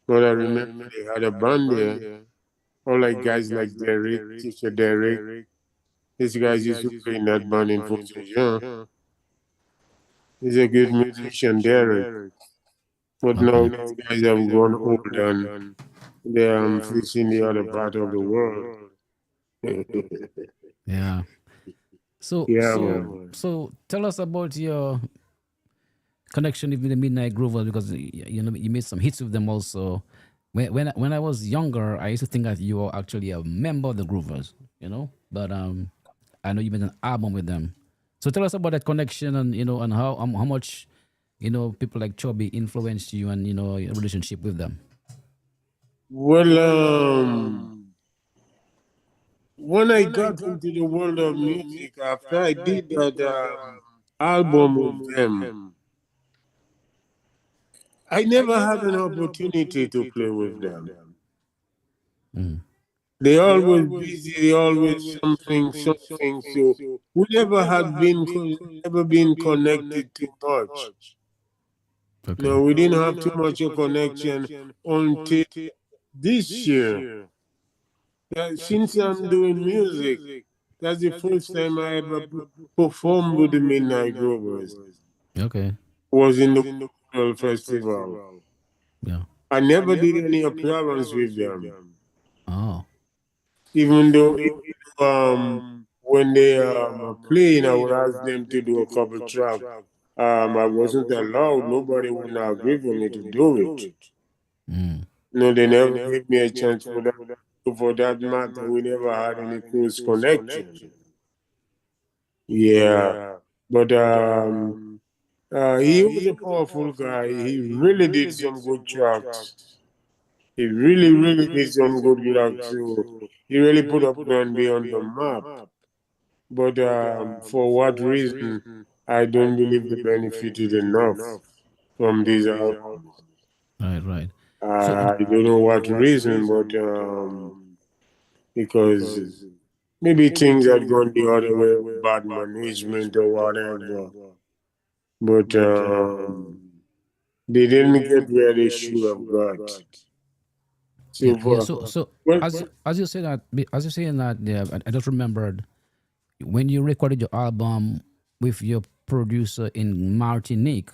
but I remember they had a band there. All like guys like Derek, Teacher Derek, These guys used to play in that band in Fonseca. He's a good musician, Derek. But now Okay. these guys have grown old and they're facing the other part of the world. Yeah. So Yeah, so man. so tell us about your connection with the Midnight Groovers, because you know you made some hits with them also. When I was younger, I used to think that you were actually a member of the Groovers, you know. But I know you made an album with them. So tell us about that connection, and you know, and how much you know people like Chubby influenced you, and you know your relationship with them. Well, when I got into the world of music, after I did that album with them, I never had an opportunity to play with them. Mm. They always busy, they always something. So we never had never been connected too much. Okay. No, we didn't have too much of connection until this year. Since I'm doing music, that's the first time I ever performed with the Midnight Grovers. Okay. Was in the Cultural Festival. Yeah. I never did any appearance with them, Oh. even though when they are playing, I would ask them to do a couple tracks. I wasn't allowed. Nobody would not agree for me to do it. Mm. No, they never gave me a chance for that. For that matter, we never had any close connection. Yeah, but he was a powerful guy. He really did some good tracks. He really, really did some good tracks. So he really put up Granby on the map. But for what reason, I don't believe they benefited enough from these albums. Right. Right. So I don't know what reason, but because maybe things had gone the other way, bad management or whatever. But they didn't get where they should have got. yeah, So, yeah. So well, as you say that, as you saying that, yeah, I just remembered when you recorded your album with your producer in Martinique.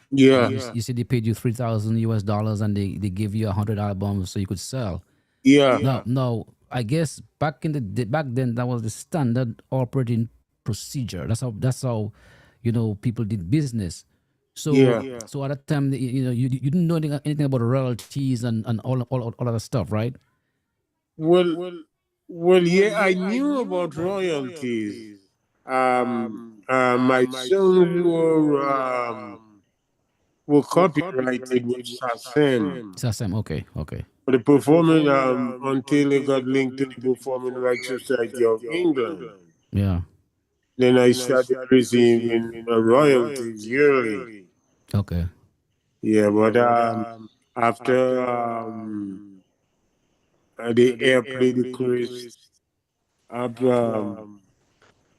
yeah, You said they paid you $3,000 and they gave you 100 albums so you could sell. yeah. No. I guess back in back then that was the standard operating procedure. That's how you know people did business. So Yeah. so at that time you know you didn't know anything about royalties and all of that stuff, right? Well, yeah, I knew about royalties. My songs were copyrighted with SASM. It's the same. Okay, okay. The performing until it got linked to the Performing Rights Society of England. Yeah. Then I started receiving royalties yearly. Okay. Yeah, but after the airplay decreased, after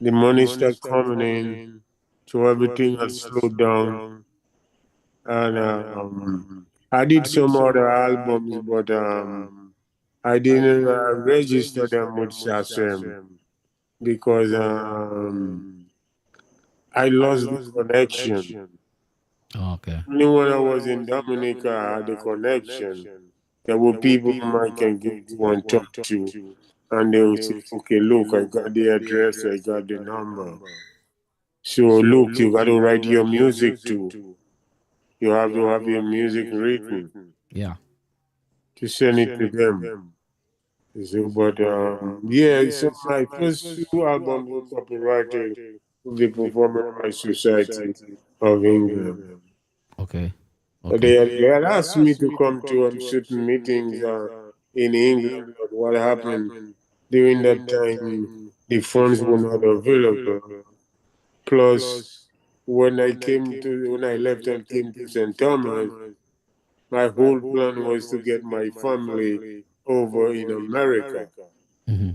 the money started coming in, so everything had slowed down. And I did some other albums, but I didn't register them with SASM because I lost the connection. Okay. Only when I was in Dominica, I had the connection. There were people whom I can go to and talk to, and they would say, okay, look, I got the address, I got the number. So, look, you got to write your music too. You have to have your music written Yeah. to send it to them. So, but yeah, so my first two albums were copyrighted with the Performing Rights Society of England. Okay. Okay. They had asked me to come to certain meetings in England, but what happened during that time, the funds were not available. Plus, when I left and came to St. Thomas, my whole plan was to get my family over in America. Hmm.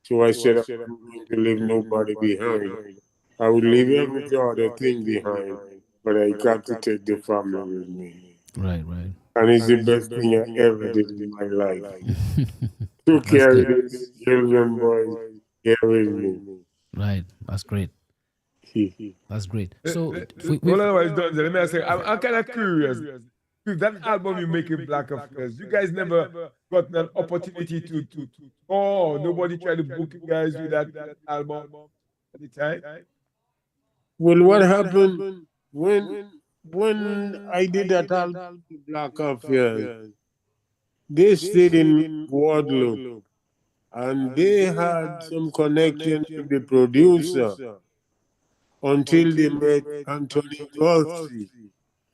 So I said I wasn't going to leave nobody behind. I would leave every other thing behind, but I got to take the family with me. Right. Right. And it's the best thing I ever did in my life. To That's carry good. these children boys here with me. Right. That's great. That's great. So Hold on, while it's done. Let me ask you. I'm kind of curious. With that album you make in Black Affairs, you guys never got an opportunity to tour. Nobody tried to book you guys with that album at the time. Well, what happened when I did that album, Black Affairs? They stayed in Guadeloupe and they had some connection with the producer until they met Anthony Gossi.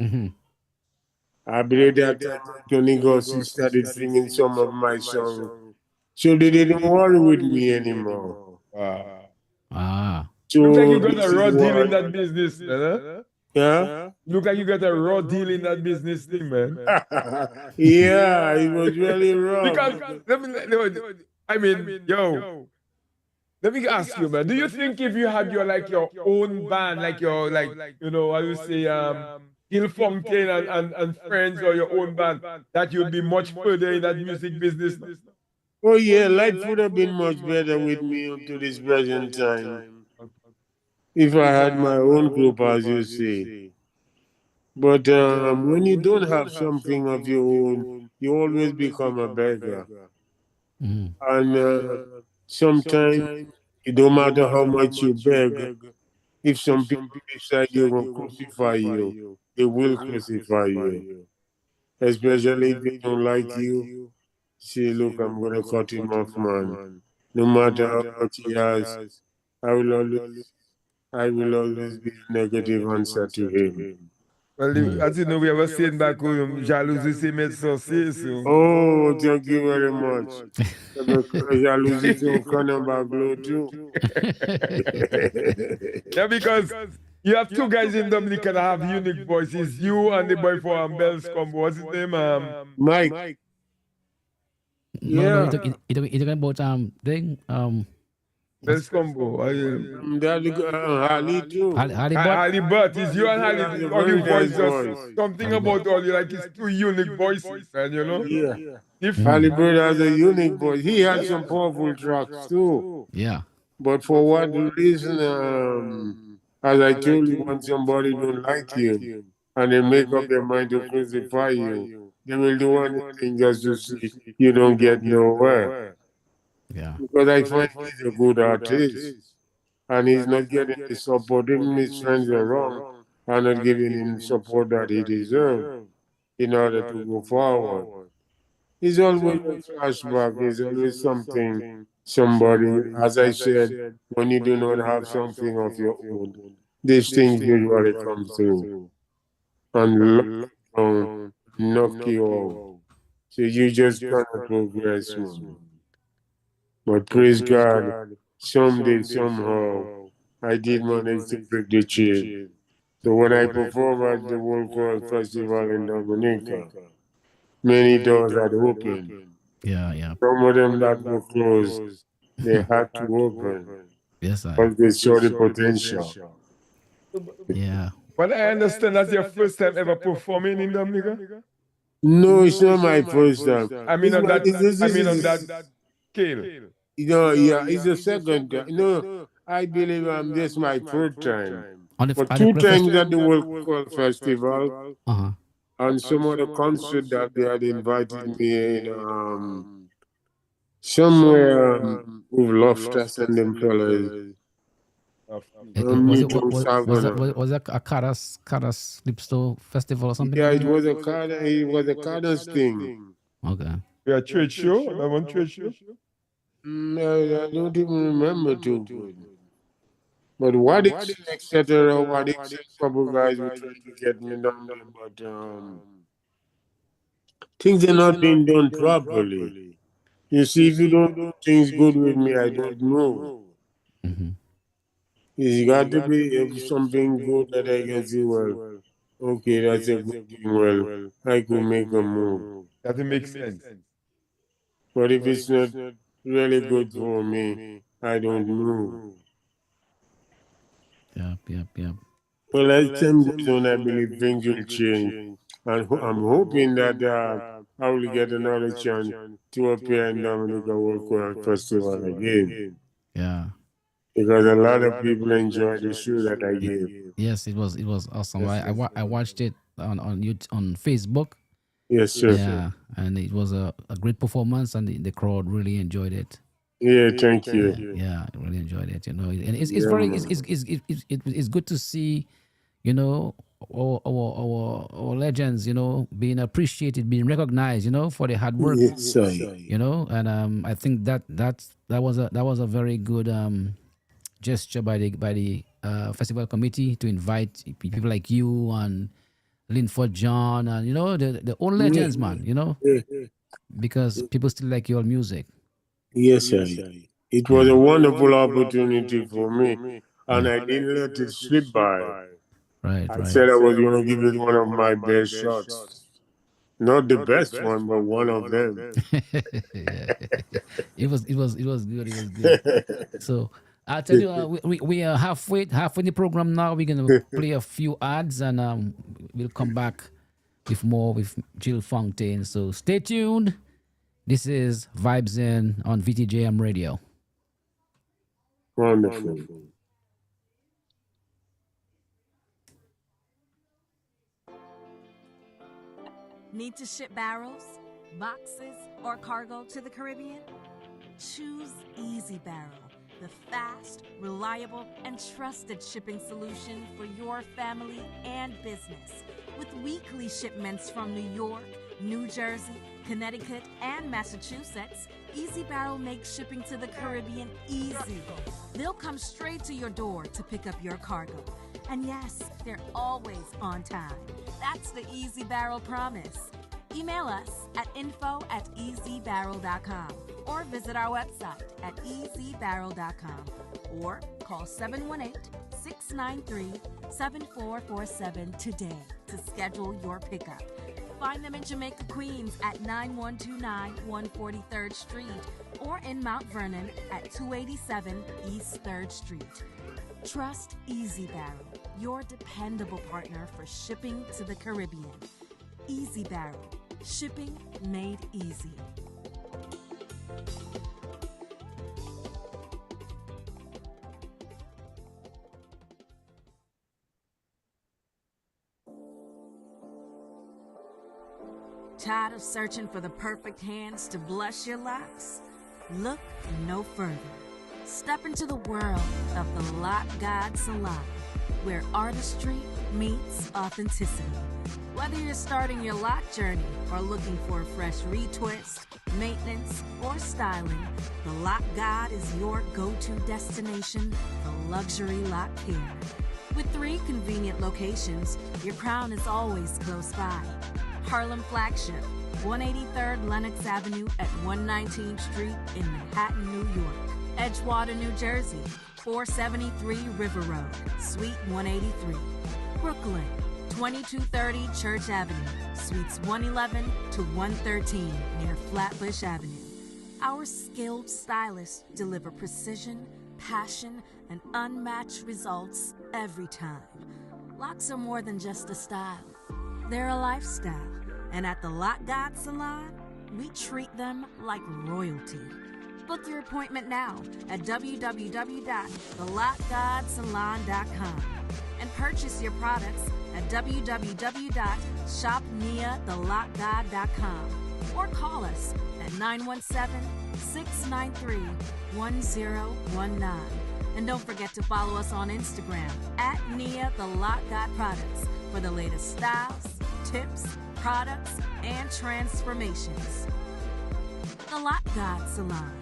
Mm-hmm. I believe that time Anthony Gossi started singing some of my songs. So they didn't worry with me anymore. Wow. Ah. Look like you So got a this is raw deal in what, that business, man. Huh? yeah? Look like you got a raw deal in that business thing, man. Yeah, it was really rough. Because I mean, yo, let me ask you, man. Do you think if you had your own band, like your I would say Hill Fontaine and friends or your own band, that you'd be much further in that music business? Oh yeah, life would have been much better with me up to this present time if I had my own group, as you say. But when you don't have something of your own, you always become a beggar. Mm-hmm. And sometimes it don't matter how much you beg, if some people decide you're going to crucify you, they will crucify you. Especially if they don't like you, say, look, I'm going to cut him off, man. No matter how much he has, I will always, I will always be a negative answer to him. Well, as you know, we have a saying back home, jalousie c'est médecin, so. Oh, thank you very much. Jalousie, c'est un canon baglo too. Yeah, because you have two guys in Dominica that have unique voices. You and the boy for Bell's combo. What's his name? Mike, No, yeah. you're talking about thing Bell's combo. Ali too. Ali Bot. Ali Butt. It's you and He Ali. has a All your very nice voice just voice. something Ali Bot. about all you like. It's two unique voices, man. You know. Yeah. Ali Different. Bird has a unique voice. He has some powerful tracks too. Yeah. But for what reason, as I told you, when somebody don't like you and they make up their mind to crucify you, they will do anything just to see you don't get nowhere. Yeah. Because I find he's a good artist and he's not getting the support. Even his friends around are not giving him support that he deserves in order to go forward. It's always a flashback. It's always something, somebody, as I said, when you do not have something of your own, these things usually come through and lock down, knock you out. So you just cannot progress, man. But praise God, someday, somehow, I did manage to break the chain. So when I perform at the World Choral Festival in Dominica, many doors had opened. Yeah. Yeah. Some of them that were closed, they had to open Yes, I. because they saw the potential. Yeah. But I understand that's your first time ever performing in Dominica. No, it's not my first time. I mean It's on my, that. I mean on that scale. yeah, it's the second time. No, I believe this my third time. But On the two Clef Fest. times at the World Choral Festival Uh-huh. and some other concert that they had invited me in somewhere with Loftus and them fellas. Was Me it from Savannah. was that a Caras Lipsto festival or something Yeah, like it that? was a card. It was a Cardinals thing. Okay. We are trade show. I want trade show. I don't even remember too good. But what if, etc. What if a couple guys were trying to get me down there, but things are not being done properly. You see, if you don't do things good with me, I don't know. Mm-hmm. It's got to be if something good that I can see. Well, okay, that's a good thing. Well, I could make a move. Doesn't make sense. But if it's not really good for me, I don't move. Yep. Well, as time goes on, I believe things will change. And I'm hoping that I will get another chance to appear in Dominica World Choral Festival again. Yeah. because a lot of people enjoy the show that I gave. Yes, it was awesome. I watched it on on Facebook. Yes, sir. Yeah, and it was a great performance, and the crowd really enjoyed it. Yeah, thank you. Yeah, I really enjoyed it. You know, and it's Yeah, very man. it's good to see, you know, our legends, you know, being appreciated, being recognized, you know, for their hard work. Yes, sir. You know, and I think that was a very good gesture by the festival committee to invite people like you and Linford John and, you know, the old legends, man. You know, Yeah. because people still like your music. Yes, sir. It was a wonderful opportunity for me, and I didn't let it slip by. Right, I right. said I was going to give it one of my best shots. Not the best one, but one of them. Yeah. It was good. It was good. So I'll tell you, we are halfway in the program now. We're gonna play a few ads, and we'll come back with more with Jill Fontaine. So stay tuned. This is Vibes In on VTJM Radio. Wonderful. Need to ship barrels, boxes, or cargo to the Caribbean? Choose Easy Barrel, the fast, reliable, and trusted shipping solution for your family and business. With weekly shipments from New York, New Jersey, Connecticut, and Massachusetts, Easy Barrel makes shipping to the Caribbean easy. They'll come straight to your door to pick up your cargo. And yes, they're always on time. That's the Easy Barrel promise. Email us at info@easybarrel.com or visit our website at easybarrel.com or call 718-693-7447 today to schedule your pickup. Find them in Jamaica, Queens at 9129 143rd Street or in Mount Vernon at 287 East 3rd Street. Trust Easy Barrel, your dependable partner for shipping to the Caribbean. Easy Barrel, shipping made easy. Tired of searching for the perfect hands to blush your locks? Look no further. Step into the world of the Lock God Salon, where artistry meets authenticity. Whether you're starting your lock journey or looking for a fresh retwist, maintenance, or styling, the Lock God is your go-to destination for luxury lock care. With 3 convenient locations, your crown is always close by. Harlem Flagship, 183rd Lenox Avenue at 119th Street in Manhattan, New York. Edgewater, New Jersey, 473 River Road, Suite 183. Brooklyn, 2230 Church Avenue, Suites 111 to 113 near Flatbush Avenue. Our skilled stylists deliver precision, passion, and unmatched results every time. Locks are more than just a style. They're a lifestyle. And at the Lock God Salon, we treat them like royalty. Book your appointment now at www.thelockgodsalon.com and purchase your products at www.shopniathelockgod.com or call us at 917-693-1019. And don't forget to follow us on Instagram at Nia the Lock God Products for the latest styles, tips, products, and transformations. The Lock God Salon,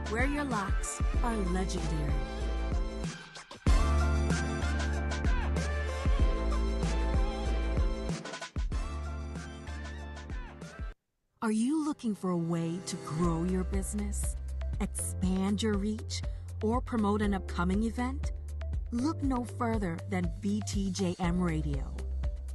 where your locks are legendary. Are you looking for a way to grow your business, expand your reach, or promote an upcoming event? Look no further than VTJM Radio.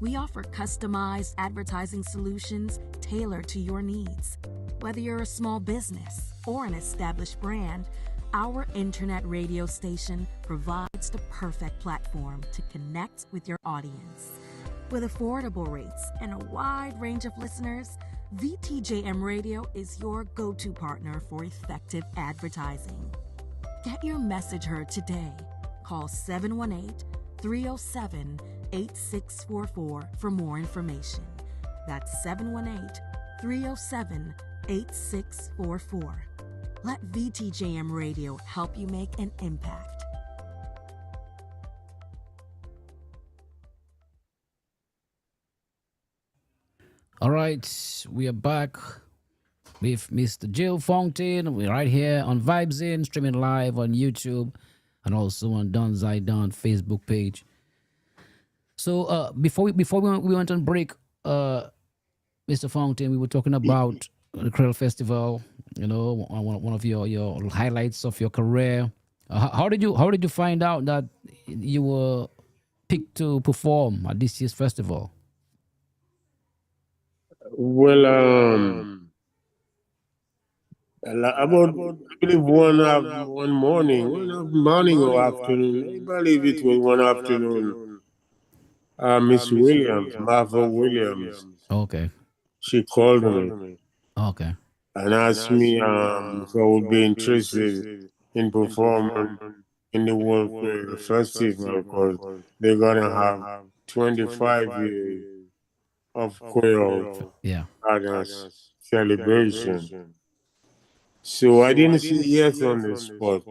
We offer customized advertising solutions tailored to your needs. Whether you're a small business or an established brand, our internet radio station provides the perfect platform to connect with your audience. With affordable rates and a wide range of listeners, VTJM Radio is your go-to partner for effective advertising. Get your message heard today. Call 718 307 8644 for more information. That's 718 307 8644. Let VTJM Radio help you make an impact. All right, we are back with Mr. Jill Fountain. We're right here on Vibes In, streaming live on YouTube and also on Don Zaidan Facebook page. So before we went on break, Mr. Fountain, we were talking about the Krill Festival. You know, one of your highlights of your career. How did you find out that you were picked to perform at this year's festival? Well, about I believe one morning, morning or afternoon. I believe it was one afternoon. Miss Williams, Martha Williams, Okay. she called me Okay. and asked me if I would be interested in performing in the World Festival because they're gonna have 25 years of choir Yeah. celebration. So I didn't say yes on the spot.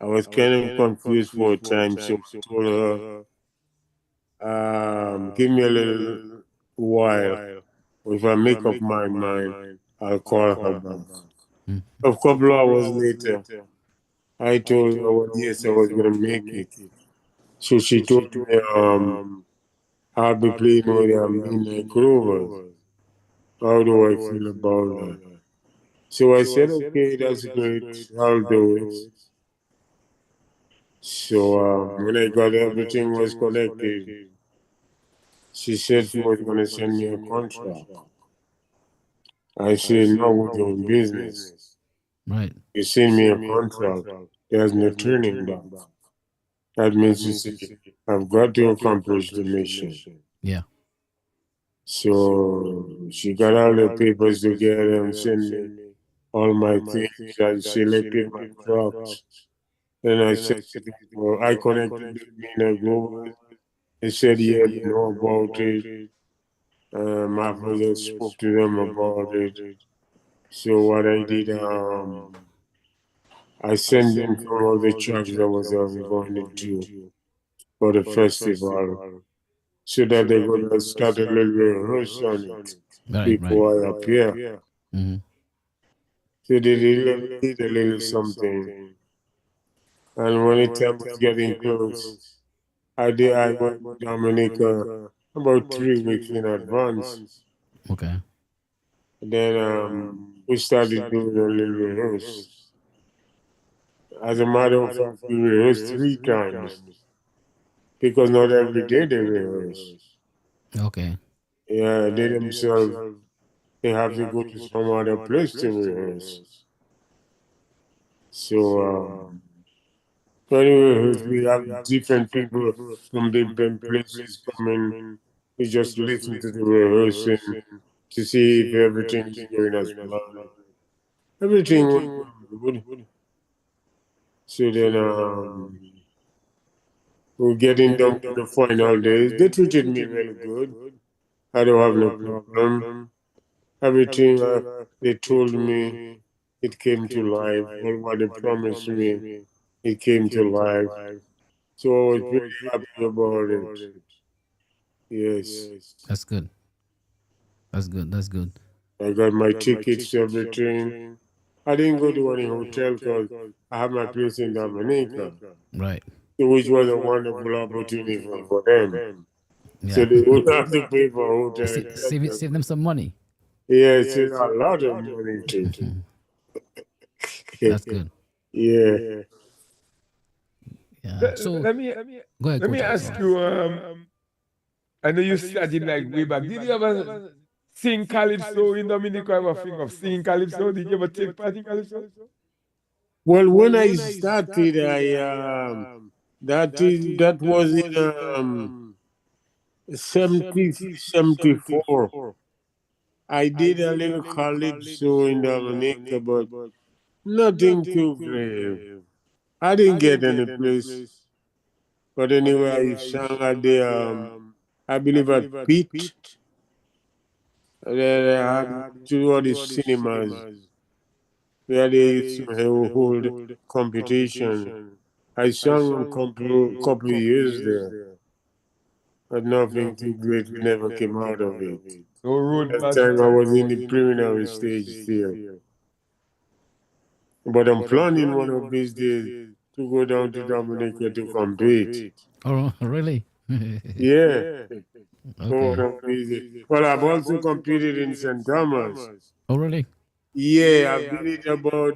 I was kind of confused for a time, so I told her, give me a little while. If I make up my mind, I'll call her back. Mm. A couple hours later, I told her, yes, I was going to make it. So she told me, I'll be playing with Midnight Clovers. How do I feel about that? So I said, okay, that's great. I'll do it. So when I got everything was connected, she said she was going to send me a contract. I said, no, we're doing business. Right. You send me a contract, there's no turning back. That means you say, I've got to accomplish the mission. Yeah. So she got all the papers together and sent me all my things. I selected my trucks. Then I said, I connected with Mina Global. They said, yeah, they know about it. My brother spoke to them about it. So what I did, I sent them some of the tracks that was going to do for the festival, so that they're going to start a little rehearsal on it Right. Right. before I appear. Mm-hmm. So they did a little something. And when the time was getting close, I went to Dominica about 3 weeks in advance. Okay. Then we started doing a little rehearse. As a matter of fact, we rehearsed 3 times because not every day they rehearse. Okay. Yeah, they themselves, they have to go to some other place to rehearse. So, anyway, we have different people from different places coming. We just listen to the rehearsing to see if everything is going as planned. Everything went good. So then, we're getting down to the final days. They treated me really good. I don't have no problem. Everything they told me, it came to life. All what they promised me, it came to life. So I was pretty happy about it. Yes. That's good. That's good. That's good. I got my tickets, everything. I didn't go to any hotel because I have my place in Dominica, Right. which was a wonderful opportunity for them. So Yeah. they would have to pay for hotel, Save them some money. yeah, it's a lot of money too. That's good. Yeah. Yeah. So Let me go ahead, let me Coach. ask you. I know you started like way back. Did you ever sing calypso in Dominica? I ever think of singing calypso? Did you ever take part in calypso? Well, when I started, that was in 74. I did a little calypso in Dominica, but Nothing too grave. I didn't get any place. But anyway, I sang at the, I believe at Pete. Then I had to all the cinemas where they used to hold competition. I sang a couple years there, but nothing too great never came out of it. No road That match. time I was in the preliminary stage still. But I'm planning one of these days to go down to Dominica to compete. Oh, really? Yeah. Okay. Well, I've also competed in St. Thomas. Oh, really? Yeah, I've did it about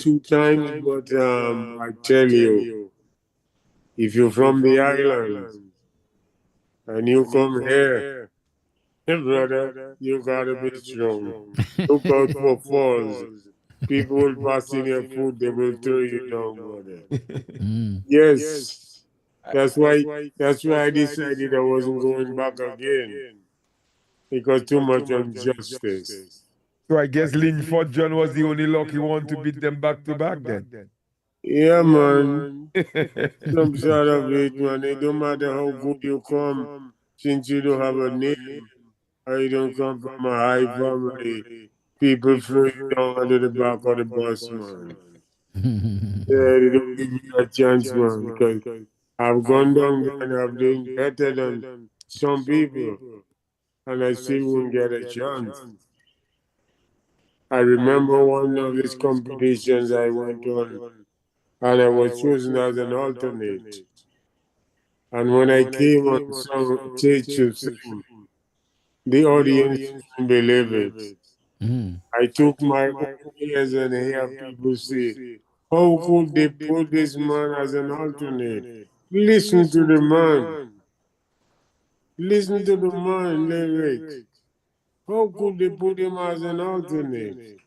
2 times, but I tell you, if you're from the islands and you come here, brother, you gotta be strong. Look out for falls. People will pass in your food, they will throw you down, brother. Mm. Yes, that's why I decided I wasn't going back again because too much injustice. So I guess Linford John was the only lucky one to beat them back to back then. Yeah, man. Some sort of it, man. It don't matter how good you come, since you don't have a name, or you don't come from a high family. People throw you down under the back of the bus, man. Yeah, they don't give you a chance, man, because I've gone down there and I've done better than some people, and I still won't get a chance. I remember one of these competitions I went on, and I was chosen as an alternate. And when I came on stage to sing, the audience couldn't believe it. Mm. I took my own ears and hear people say, how could they put this man as an alternate? Listen to the man. Listen to the man lyrics. How could they put him as an alternate?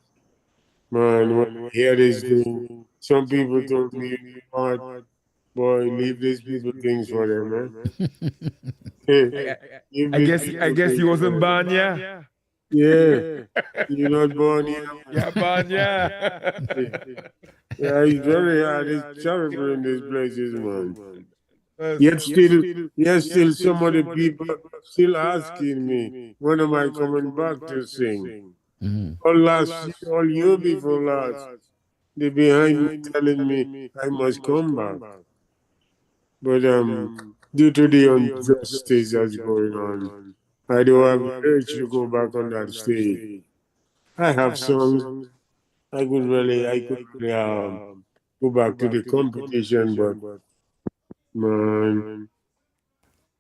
Man, when I hear this thing, some people told me, you know what, boy, leave these people things for them, man. Hey, leave these I people guess he things for wasn't them. born, yeah. Yeah, you're not born here, Yeah, born, yeah. man. Yeah, it's very hard. It's terrible in these places, man. Yet still, some of the people still asking me, when am I coming back to sing? Mm. All last year, all year before last, they behind me telling me I must come back. But due to the injustice that's going on, I don't have the urge to go back on that stage. I have songs I could go back to the competition, but man,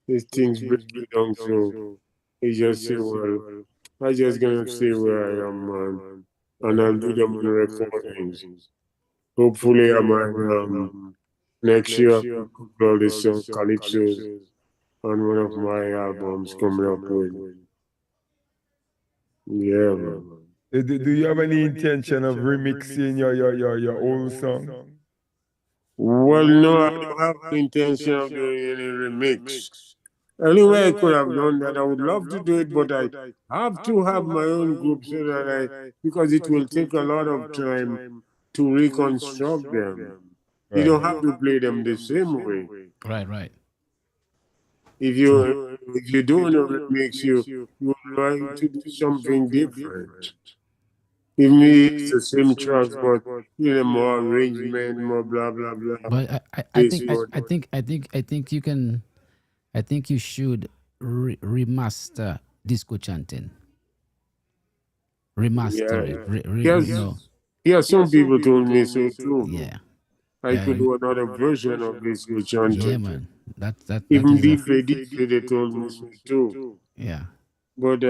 these things break me down so I just say, well, I just gonna stay where I am, man, and I'll do them on recordings. Hopefully, I might next year I could put all this calypsos on one of my albums coming up with. Yeah, man. Do you have any intention of remixing your own song? Well, no, I don't have the intention of doing any remix. Anyway, I could have done that. I would love to do it, but I have to have my own group so that because it will take a lot of time to reconstruct them. You don't have to play them the same way. Right, right. If you're doing a remix, you like to do something different. Even it's the same tracks, but more arrangement, more blah blah blah. But This one. I think you can. I think you should remaster disco chanting. Remaster Yeah. it. Yes. You know. Yeah, some people told me so too. Yeah. I Yeah. could do another version of this with Yeah, chanting. man. That Even is a. Diffie, they told me so too. Yeah. But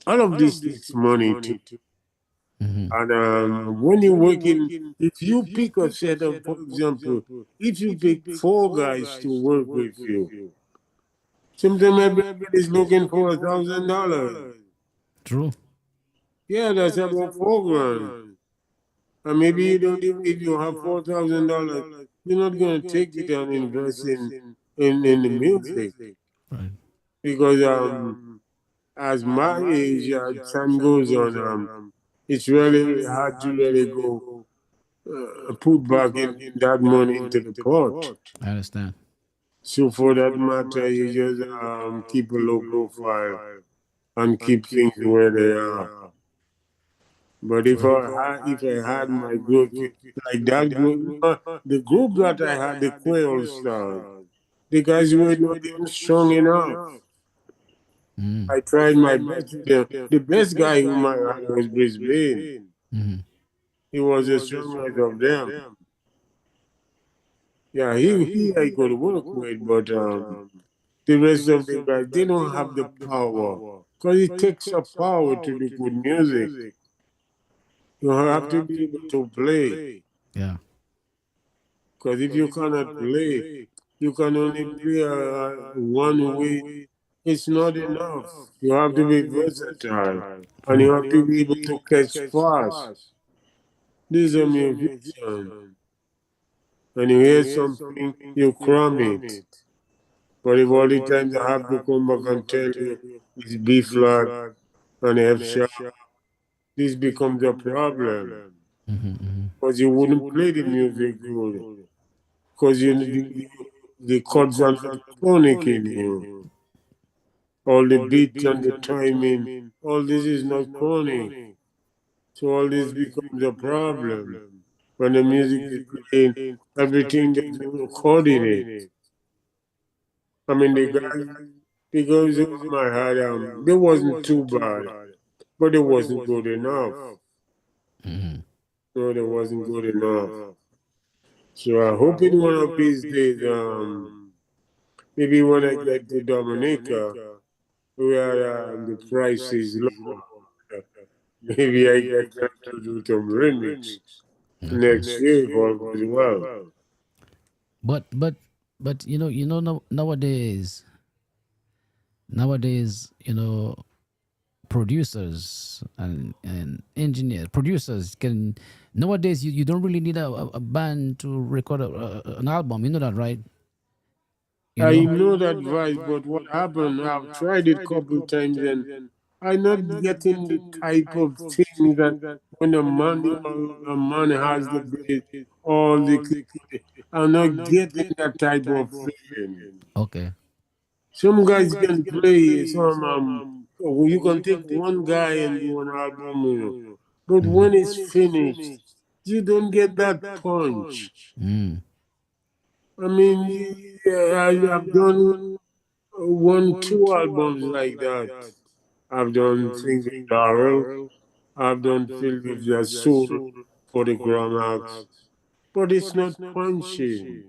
all of this takes money too. Mm-hmm. And when you're working, if you pick a setup, for example, if you pick 4 guys to work with you, sometimes everybody's looking for $1,000. True. Yeah, that's about 4 grand. And maybe you don't even, if you have $4,000, you're not going to take it and invest in the music Right. because as my age, time goes on, it's really hard to really go put back in that money into the pot. I understand. So for that matter, you just keep a low profile and keep things where they are. But if I had my group like that group, the group that I had, the Quail Stars, the guys were not even strong enough. Mm. I tried my best with them. The best guy whom I had was Brisbane. Mm-hmm. He was the strongest of them. Yeah, he I could work with, but the rest of the guys, they don't have the power. Because it takes a power to do good music. You have to be able to play. Yeah. Because if you cannot play, you can only play one way. It's not enough. You have to be versatile. And you have to be able to catch fast. These are musicians. When you hear something, you cram it. But if all the times I have to come back and tell you it's B flat and F sharp, this becomes a problem. Mm-hmm. Mm-hmm. Because you wouldn't play the music good. Because the chords are not chronic in you. All the beat and the timing, all this is not chronic. So all this becomes a problem. When the music is playing, everything doesn't coordinate. I mean, the guys who I had, they wasn't too bad, but they wasn't good enough. Mm-hmm. No, they wasn't good enough. So I hope in one of these days, maybe when I get to Dominica, where the price is low, maybe I get to do some remix Okay. next year if all goes well. But nowadays, producers and engineers, producers can nowadays you don't really need a band to record an album. You know that, right? You I know. know that advice, but what happened? I've tried it a couple times and I'm not getting the type of thing that when a man has the bass, all the I'm not getting that type of feeling. Okay. Some guys can play some you can take one guy and do an album, but when it's finished, you don't get that punch. Mm. I mean, I've done two albums like that. I've done Things with Darrell. I've done Filled with Your Soul for the Gramax. But it's not punchy.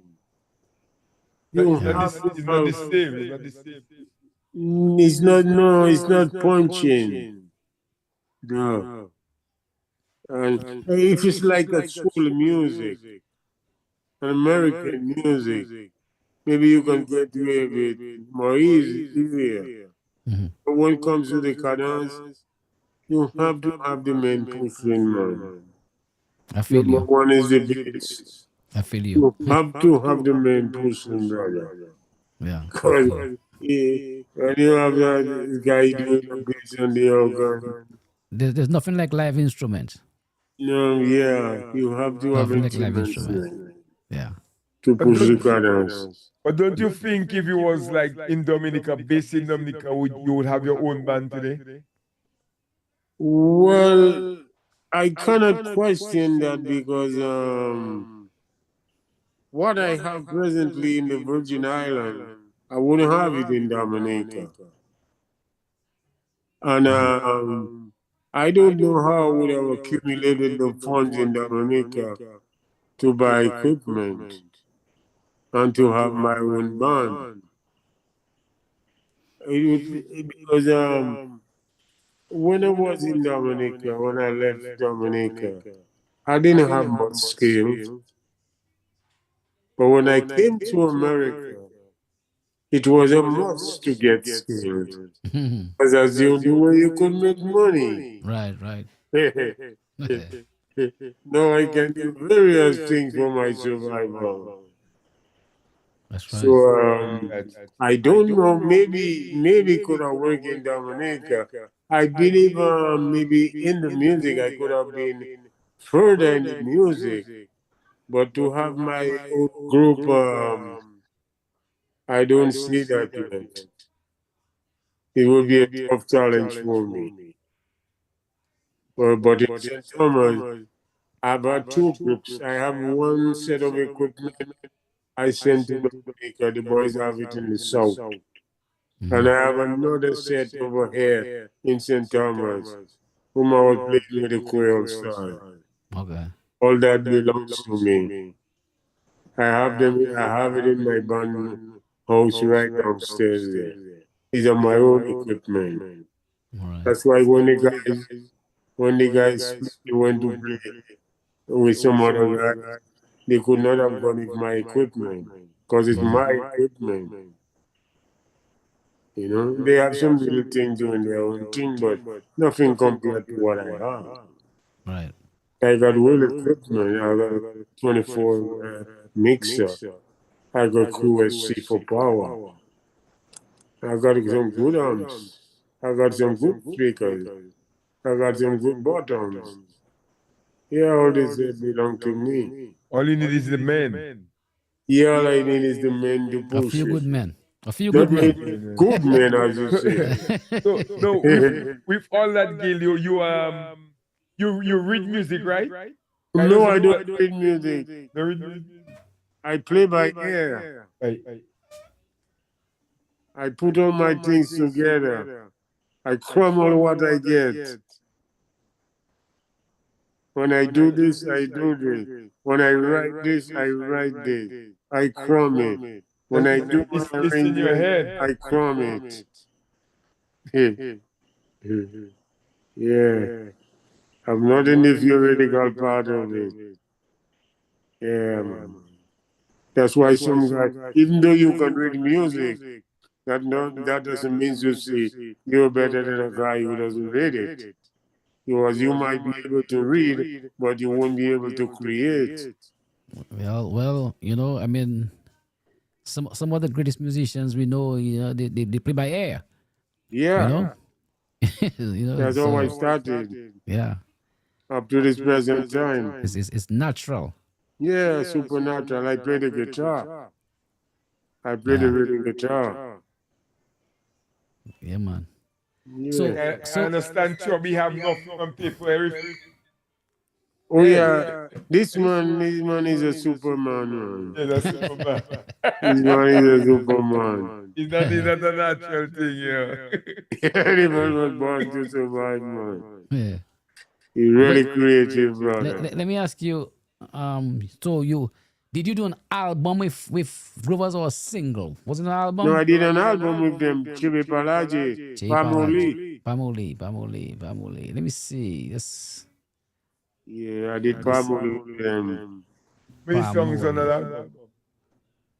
You have to It's not have. the same. It's not the same. It's not, no, it's not punching. No. And if it's like a soul music, an American music, maybe you can get away with more easier. Mm-hmm. But when it comes to the cadence, you have to have the main pushing, man. I feel Number you. one is the bass. I feel you. You have to have the main pushing, brother. Yeah, I Because feel you. when you have that guy doing the bass and the organ, There's nothing like live instruments. no, yeah, you have to have Nothing like live instruments instrument. Yeah. to But push the don't, cadence. but don't you think if you was like in Dominica, based in Dominica, you would have your own band today? Well, I cannot question that because what I have presently in the Virgin Island, I wouldn't have it in Dominica. And I don't know how I would have accumulated the funds in Dominica to buy equipment and to have my own band. Because when I was in Dominica, when I left Dominica, I didn't have much skills. But when I came to America, it was a must to get skilled. Because that's the only way you could make money. Right, right. Now I can do various things for my survival. That's right. So I don't know. Maybe could have worked in Dominica. I believe maybe in the music I could have been further in the music, but to have my own group, I don't see that yet. It will be a tough challenge for me. But in St. Thomas, I have two groups. I have one set of equipment I sent to Dominica. The boys have it in the south. And I have another set over here in St. Thomas, whom I was playing with the Creole style. Okay. All that belongs to me. I have them. I have it in my band house right downstairs there. These are my own equipment. All right. That's why when the guys went to play with some other guys, they could not have gone with my equipment because it's my equipment. You know, they have some little things doing their own thing, but nothing compared to what I have. Right. I got real equipment. I got a 24 mixer. I got QSC for power. I got some good amps. I got some good speakers. I got some good buttons. Yeah, all this belong to me. All you need is the men. Yeah, all I need is the men to A push few it. good men. A few Not good men. good men, as you say. So no, with all that, Gil, you read music, right? No, I don't read music. No read music. I play by ear. Right. I put all my things together. I crumble what I get. When I do this, I do this. When I write this, I write this. I crumb it. When I do my It's in your arrangement, head. I crumb it. Yeah. I'm not in the theoretical part of it. Yeah, man. That's why some guys, even though you can read music, that doesn't mean you see you're better than a guy who doesn't read it. Because you might be able to read, but you won't be able to create. Well, you know, I mean, some of the greatest musicians we know, you know, they play by ear. Yeah. You know, you know. That's how I started. Yeah. Up to this present time. It's natural. Yeah, supernatural. I play the guitar. I play the rhythm guitar. Yeah, man. Yeah. I understand, Chubby have nothing on paper. Oh yeah, this man is a Superman, man. Yeah, that's Superman. This man is a Superman. It's not a natural thing, yeah. The man was born to survive, man. Yeah. He's really creative, brother. Let me ask you. So did you do an album with Grovers or a single? Was it an album? No, I did an album with them, Chibi Palaji, Pamoli. Let me see. Yes. Yeah, I did Pamoli with them. How many songs on that album?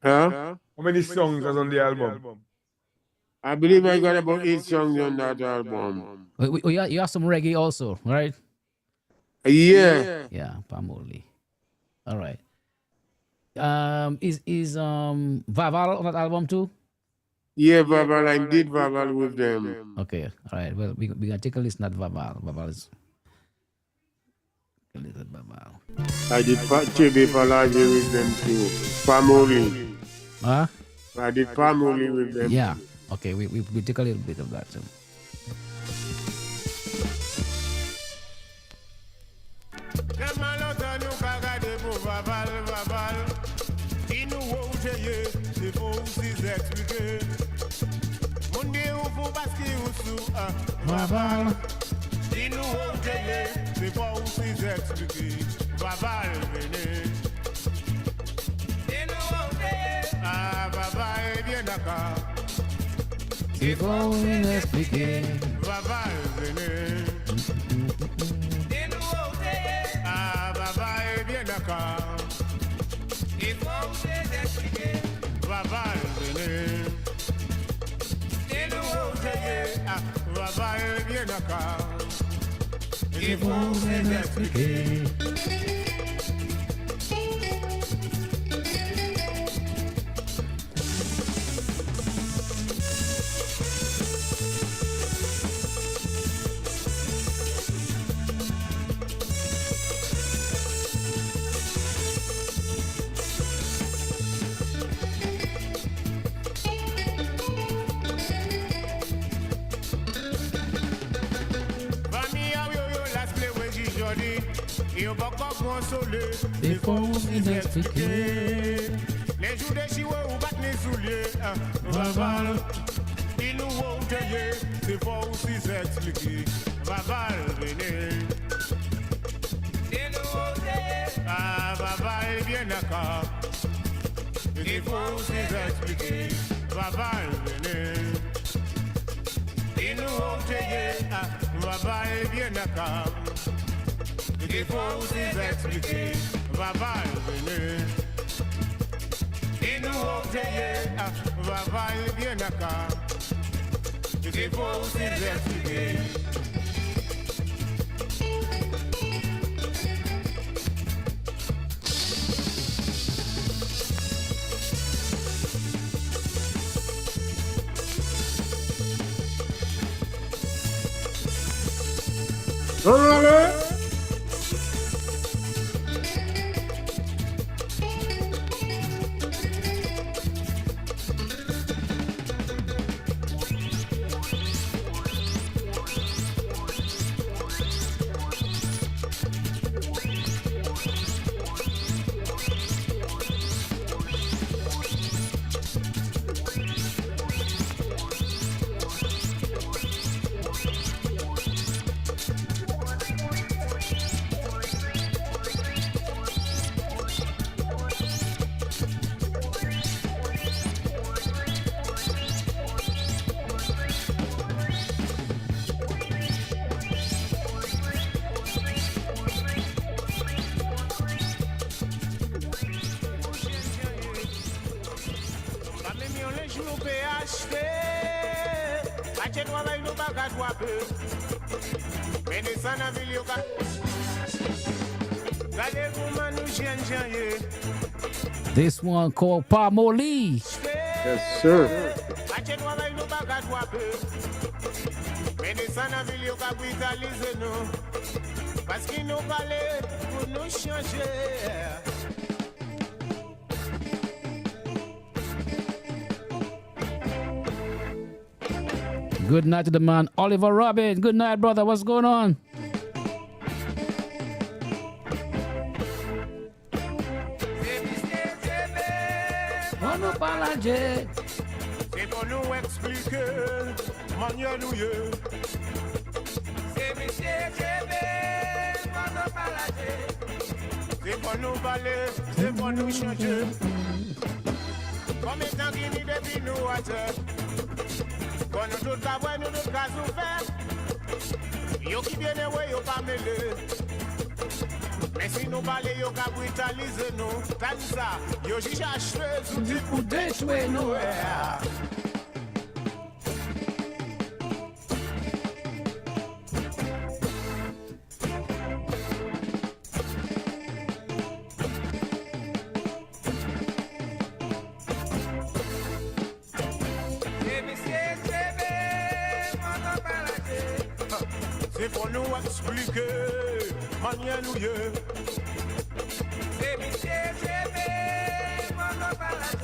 Huh? How many songs are on the album? I believe I got about 8 songs on that album. You have some reggae also, right? Yeah. Yeah, Pamoli. All right. Is Vaval on that album too? Yeah, Vaval, I did Vaval with them. Okay, all right. Well, we gonna take a listen at Vaval. Vaval is. Listen at Vaval. I did Chibi Palaji with them too. Pamoli. Huh? I did Pamoli with them. Yeah. Okay, we take a little bit of that too. Vaval. Dis-nous où t'es, c'est pas où c'est expliqué. Vaval, venez. Dis-nous où t'es. Ah, Vaval est bien d'accord. C'est pas où c'est expliqué. Vaval, venez. Dis-nous où t'es. Ah, Vaval est bien d'accord. C'est pas où c'est expliqué. Vaval, venez. Dis-nous où t'es. Ah, Vaval est bien d'accord. Il faut vous expliquer. Et on va pas consoler. Il faut vous expliquer. Les jours de chihuahua ou battre les souliers. Vaval, il nous a oublié. C'est pas aussi expliquer. Vaval, venez. Il nous a oublié. Ah, Vaval, bien d'accord. Il faut aussi expliquer. Vaval, venez. Il nous a oublié. Ah, Vaval, bien d'accord. Il faut aussi expliquer. Vaval, venez. Et nous obtenir, Vaval bien d'accord. Il faut aussi expliquer. This one called Palmoli. Yes, sir. Good night to the man, Oliver Robin. Good night, brother. What's going on? C'est pour nous expliquer, manière nous y est. C'est monsieur Djébé, pour nous parler. C'est pour nous parler, c'est pour nous changer. Comme étant guiné depuis nous à terre. Quand nous tous avons nous tous cas ouverts. Yo qui viennent, yo pas mêlé. Mais si nous parlons, yo ka brutaliser nous. Tant ça, yo juste achevé sous du pour détruire nous. C'est pour nous expliquer, manière nous y est. C'est monsieur Djébé, pour nous parler.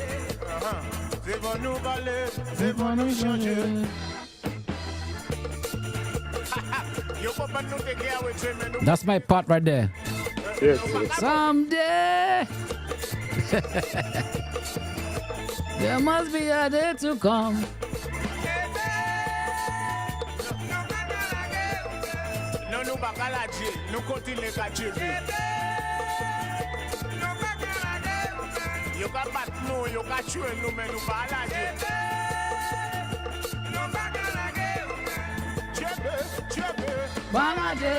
C'est pour nous parler, c'est pour nous changer. That's my part right there. Yes, yes. Someday there must be a day to come. Non, nous pas qu'à la Dieu, nous continuons qu'à Dieu. Yo ka bat nous, yo ka tuer nous, mais nous pas à la Dieu. Dieu veut. Balade.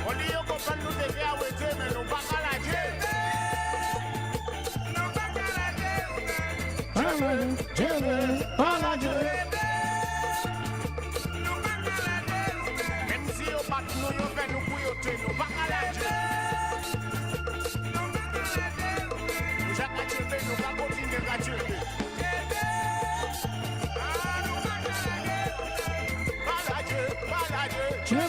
On dit yo comprend nous de faire avec Dieu, mais nous pas à la Dieu. Même si yo bat nous, yo fait nous couilloter, nous pas à la Dieu. Nous j'ai qu'à tuer, nous pas continuer qu'à tuer. Pas la Dieu, pas la Dieu.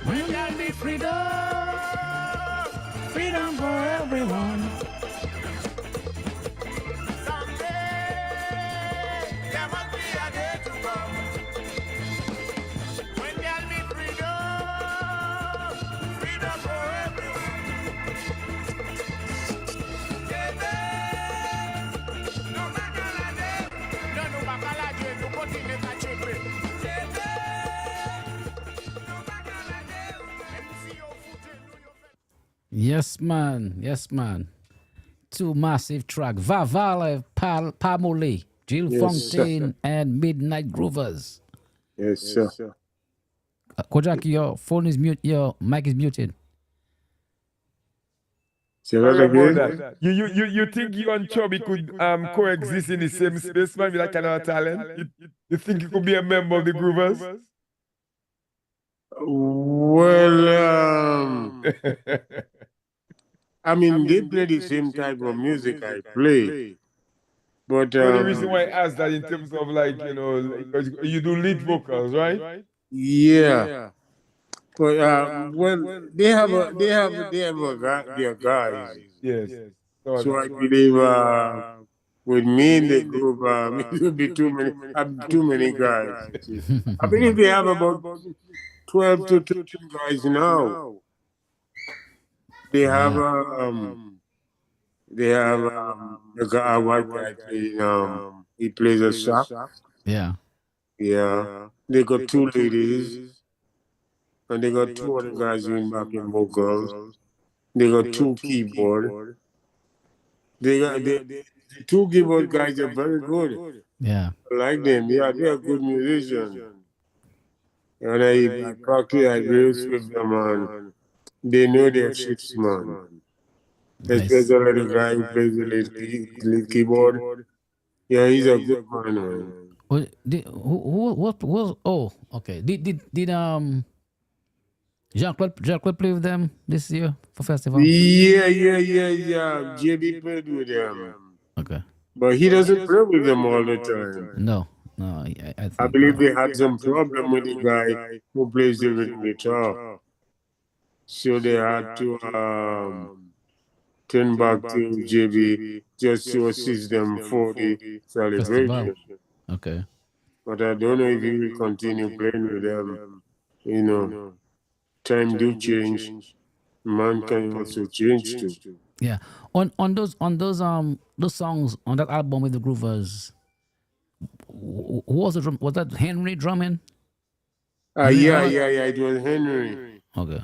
When there'll be freedom, freedom for everyone. There must be a day to come when there'll be freedom, freedom for everyone. No bacala day, no bacala day, no continue to chepe. No bacala day, MC your foot in your face. Yes, man. Yes, man. Two massive tracks. Vavala, Pamole, Jill Yes, Fontaine, and Midnight Groovers. Yes, sir. Kojak, your phone is mute. Your mic is muted. Say that Sorry about again? that. You think you and Chubby could coexist in the same space, man, with that kind of talent? You think you could be a member of the Groovers? Well, I mean, they play the same type of music I play, but No, the reason why I asked that in terms of like, because you do lead vocals, right? yeah. But well, they have their guys. Yes. So I believe with me in the group, it will be too many guys. I believe they have about 12 to 13 guys now. They have a guy, a white guy playing, he plays a sax. Yeah. Yeah. They got two ladies, and they got two other guys doing backing vocals. They got two keyboard. The two keyboard guys are very good. Yeah. I like them. Yeah, they are good musicians. And I practice, I rehearse with them, and they know their shits, man. Nice. Especially the guy who plays the lead keyboard. Yeah, he's a good man. What was? Oh, okay. Did Jean-Claude play with them this year for festival? Yeah. JB played with them. Okay. But he doesn't play with them all the time. No, I think. I believe they had some problem with the guy who plays the rhythm guitar. So they had to turn back to JB just to assist them for the celebration. Okay. But I don't know if he will continue playing with them. Time do change. Man can also change too. Yeah. On those songs on that album with the Groovers, who was the drum? Was that Henry drumming? Yeah. It was Henry. Okay.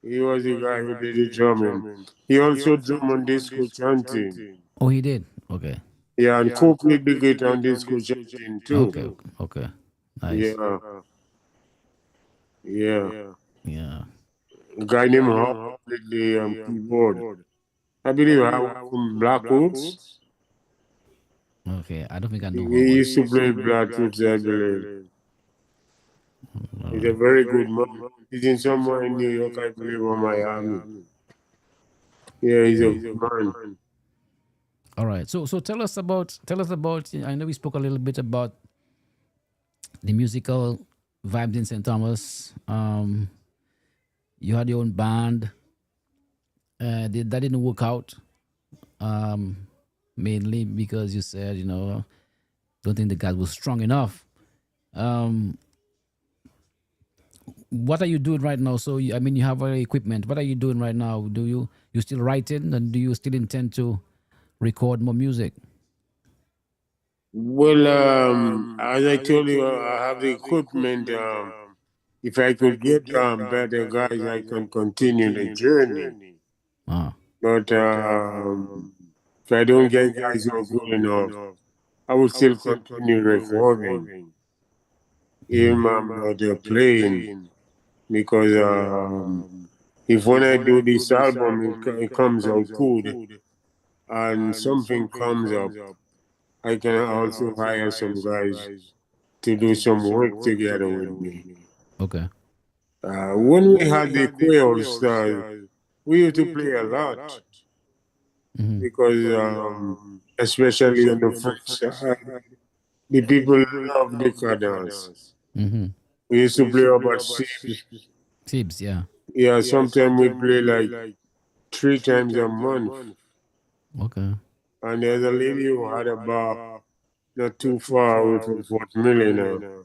He was the guy who did the drumming. He also drummed on disco chanting. Oh, he did. Okay. Yeah, and Cook played the guitar on disco chanting too. Okay. Nice. Yeah. A guy named Howard played the keyboard. I believe Howard from Black Oaks. Okay. I don't think I know. He used to play Black Oaks, I believe. He's a very good man. He's in somewhere in New York, I believe, or Miami. Yeah, he's a good man. All right. So tell us about. I know we spoke a little bit about the musical vibes in St. Thomas. You had your own band. That didn't work out. Mainly because you said, don't think the guys were strong enough. What are you doing right now? So you have all the equipment. What are you doing right now? Do you still writing, and do you still intend to record more music? Well, as I told you, I have the equipment. If I could get better guys, I can continue the journey. But if I don't get guys who are good enough, I will still continue recording. Even when they're playing. Because if when I do this album, it comes out good, and something comes up, I can also hire some guys to do some work together with me. Okay. When we had the Quail Stars, we used to play a lot Mm-hmm. because, especially on the folk side, the people love the cadence. Mm-hmm. We used to play about six. Tips, yeah. Yeah, sometimes we play like 3 times a month. Okay. And there's a lady who had a bar not too far away from Fort Milliner.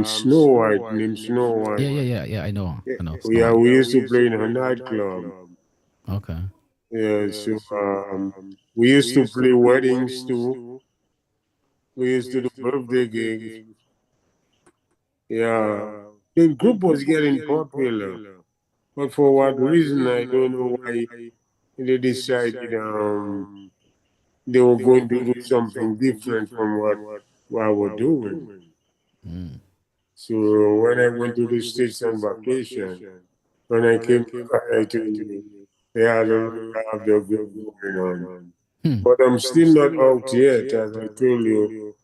Snow White, named Snow White. Yeah. I know. I know. Snow Yeah, White. we used to play in her nightclub. Okay. Yeah, so we used to play weddings too. We used to do birthday gigs. Yeah, the group was getting popular, but for what reason I don't know why they decided they were going to do something different from what I was doing. Mm. So when I went to the States on vacation, when I came back, I told you they had already have their group going on. Hmm. But I'm still not out yet, as I told you.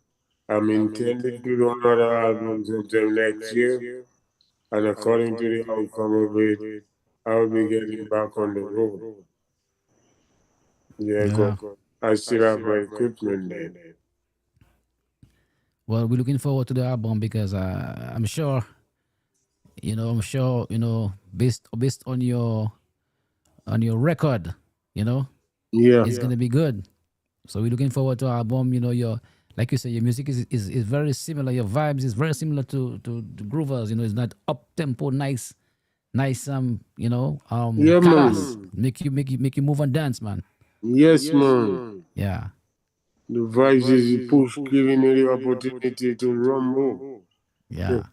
I'm intending to do another album sometime next year, and according to the outcome of it, I will be getting back on the road. Yeah, Yeah. because I still have my equipment there. Well, we're looking forward to the album because I'm sure, based on your record, Yeah, it's gonna be good. So we're looking forward to our album. Your like you say, your music is very similar. Your vibes is very similar to Groovers. It's not up tempo, nice yeah, colors. man. Make you move and dance, man. Yes, man. Yeah. The vibes is push, giving you the opportunity to rumble. Yeah.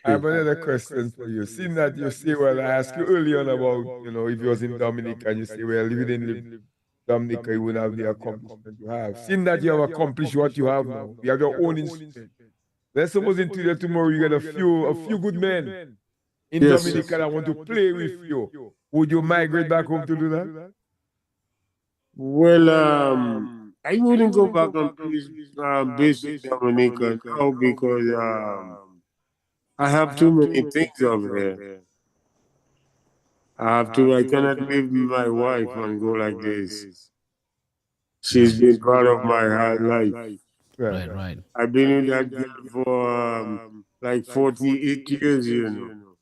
I have another question for you. Seeing that you say, well, I asked you earlier on about, if you was in Dominica and you say, well, living in Dominica, you wouldn't have the accomplishment you have. Seeing that you have accomplished what you have now, you have your own instrument. Let's suppose in today, tomorrow, you get a few good men in Yes. Dominica that want to play with you. Would you migrate back home to do that? Well, I wouldn't go back and play basic Dominica now because I have too many things over there. I cannot leave my wife and go like this. Yeah. She's been part of my whole life. Right. Right. Right. I've been with that girl for like 48 years.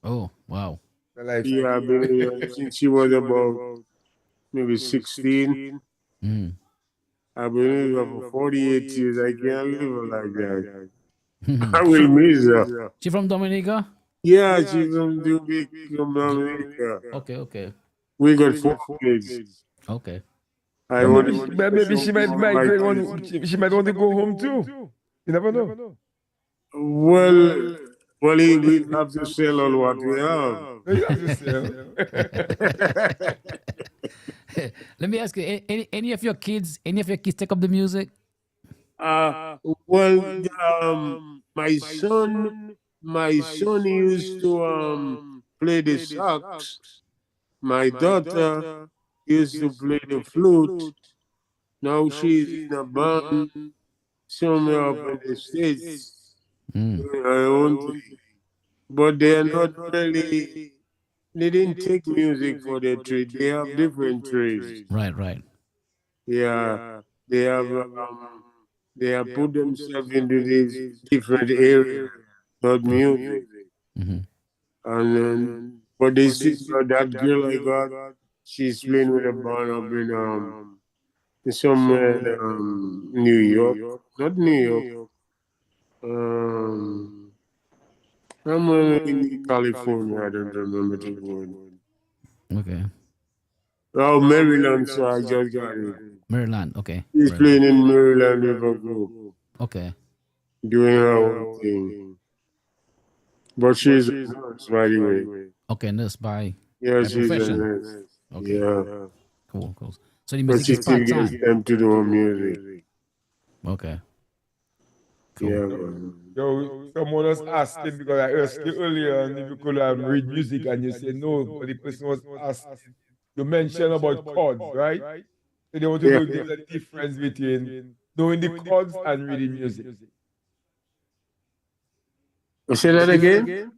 Oh wow. The life. Yeah, I've been with her since she was about maybe 16. Mm. I've been with her for 48 years. I can't leave her like that. I will miss her. She from Dominica? Yeah, she's from Dubai, from America. Okay. Okay. We got 4 kids. Okay. I But want maybe, to but maybe she might show my migrate kids. on. She might want to go home too. You never know. Well, well, we have to sell all what we have. No, you have to sell. Let me ask you: any of your kids take up the music? uh, well, my son used to play the sax. My daughter used to play the flute. Now she's in a band somewhere up in the States. Mm. Doing her own thing. But they are not really, they didn't take music for their trade. They have different trades. Right. Right. Yeah, they have they have put themselves into these different areas, not music. Mm-hmm. And then, but they see that girl I got, she's playing with a band up in somewhere in New York, not New York, um, somewhere in California. I don't remember the word. Okay. Oh, Maryland, so I just got it. Maryland. Okay. She's Maryland. playing in Maryland with a group, Okay. doing her own thing. But she's a nurse, by the way. Okay. Nurse by Yeah, by she's a profession. nurse. Okay. Yeah. Cool. Cool. So the But music she is still part gets time. time to do her music. Okay. Cool. Yeah, man. Yo, someone was asking because I asked you earlier and if you could read music and you said no, but the person was asking you mentioned about chords, right? So they want to Yeah. know if there's a difference between knowing the chords and reading music. Say that again?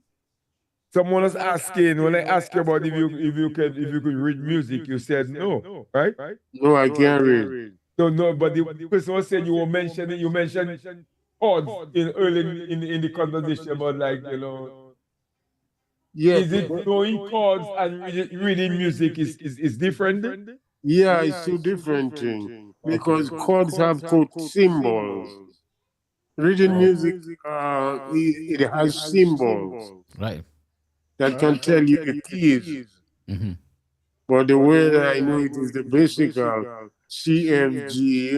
Someone was asking when I asked you about if you could read music, you said no, right? No, I can't read. So no, but the person was saying you mentioned chords in early in the conversation about like Yeah, is it knowing chords and reading music is different? yeah, it's two different things because chords have code symbols. Reading music, it has symbols Right. that can tell you the keys. Mm-hmm. But the way that I know it is the basic C, F, G,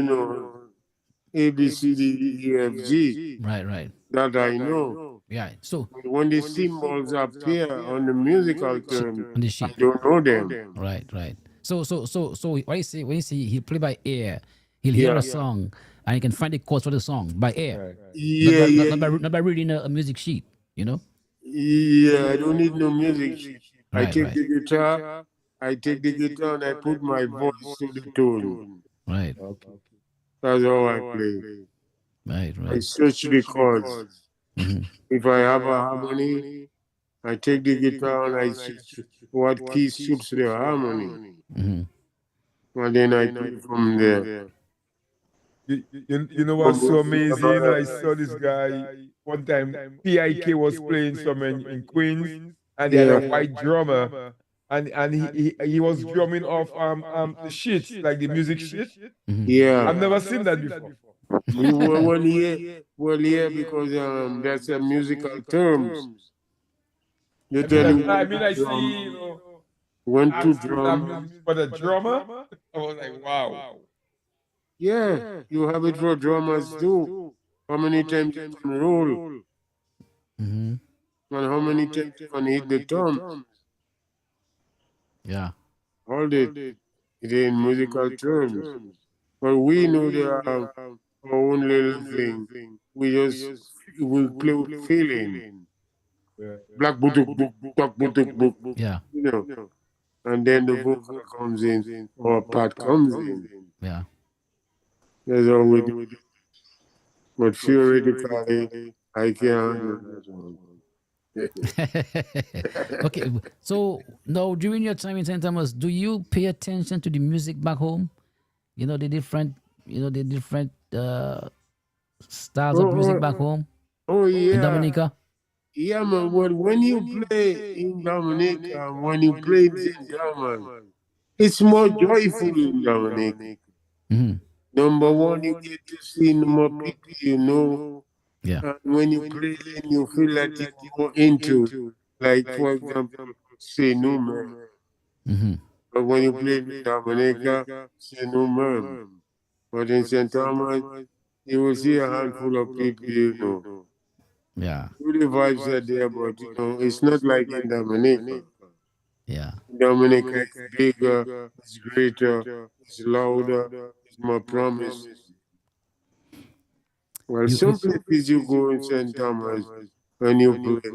A, B, C, D, E, F, G Right. Right. that I know. Yeah. So When the symbols appear on the musical term, on the I sheet. don't know them. Right. Right. So when you say he play by ear, he'll hear Yeah. a song and he can find the chords for the song by ear, Yeah, yeah, not by reading a music sheet. You know. yeah. I don't need no music sheet. I Right. take Right. the guitar, and I put my voice to the tone. Right. That's how I play. Right. I Right. search the chords. Mm-hmm. If I have a harmony, I take the guitar and I search what key suits the harmony. Mm-hmm. And then I play from there. You know what's so amazing? I saw this guy one time. PIK was playing some in Queens, and they had a Yeah, white drummer, and he was drumming off the sheets like the music sheet. Mm-hmm. I've yeah. never seen that before. We were 1 year, well, yeah, because that's a musical terms. They tell you I when mean, to I see, drum, when to asking that drum. music for the drummer. I was like, wow. Yeah, you have it for drummers too. How many times you can roll, Mm-hmm. and how many times you can hit the tom. Yeah. All it in musical terms. But we know they are our own little thing. We play with feeling. Yeah. Black butuk book, talk butuk book, Yeah. you know. And then the vocal comes in, or part comes in. Yeah. That's all we do. But theoretically, I can't handle that one. Okay. So now during your time in St. Thomas, do you pay attention to the music back home? The different, styles of music back Oh, home oh in yeah. Dominica. Yeah, man. But when you play in Dominica, when you play in St. Thomas, it's more joyful in Dominica. Mm-hmm. Number one, you get to see more people you know. Yeah. And when you play, then you feel like you go into, like, for example, say no man. Mm-hmm. But when you play in Dominica, say no man. But in St. Thomas, you will see a handful of people you know. Yeah. The vibes are there, but it's not like in Dominica. Yeah. Dominica is bigger, it's greater, it's louder, it's more promising. Well, some places you go in St. Thomas, when you play,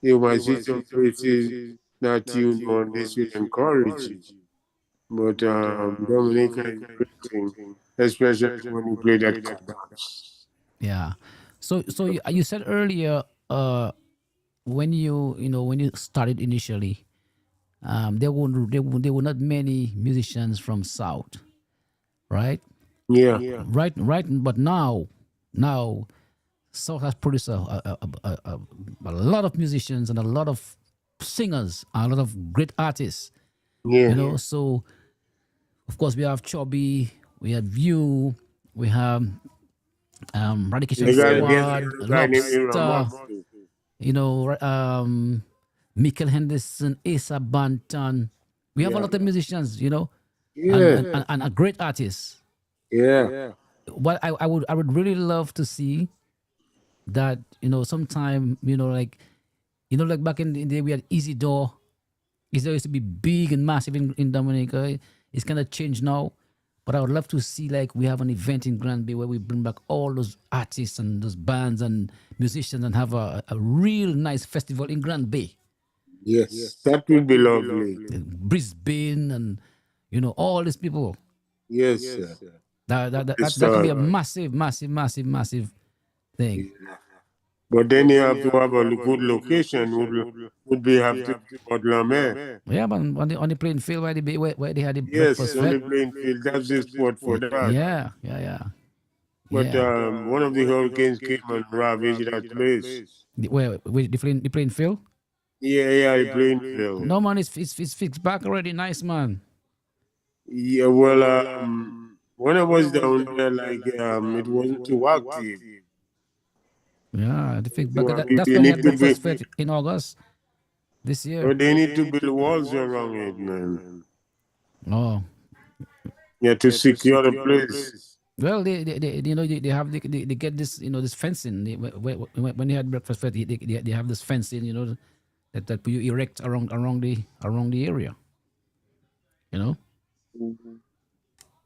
you might see some places that you know and this will encourage you. But Dominica is a great thing, especially when you play that cat dance. Yeah. So you said earlier, when you started initially, there were not many musicians from South, right? Yeah, Right. But now South has produced a lot of musicians and a lot of singers, a lot of great artists. yeah. So of course we have Chubby, we have you, we have Radication The guy, there's Squad, a guy named Lobster, Ramos. Michael Henderson, Asa Banton. We have a lot of musicians, and, Yeah, and great artists. yeah, What I would really love to see that, sometime, like back in the day we had Easy Door. Easy Door used to be big and massive in Dominica. It's kind of changed now. But I would love to see like we have an event in Grand Bay where we bring back all those artists and those bands and musicians and have a real nice festival in Grand Bay. Yes, that would be lovely. Brisbane, and all these people. Yes, sir. That could be a massive, massive, massive, massive thing. But then you have to have a good location. Would be have to be Port Lambert. Yeah, but on the playing field where they had the Yes, breakfast on fest. the playing field. That's the spot for that. Yeah, yeah, yeah. But Yeah. one of the hurricanes came and ravaged that place. The playing field? Yeah, the playing field. No man, it's fixed back already. Nice man. Yeah, well, when I was down there, like it wasn't too active. Yeah, the fixed back. So That's they when they need had to be, breakfast fest in August this year. but they need to build walls around it, man. Oh. Yeah, to secure the place. Well, they have they get this this fencing. When they had breakfast fest, they have this fencing that you erect around the area. Well,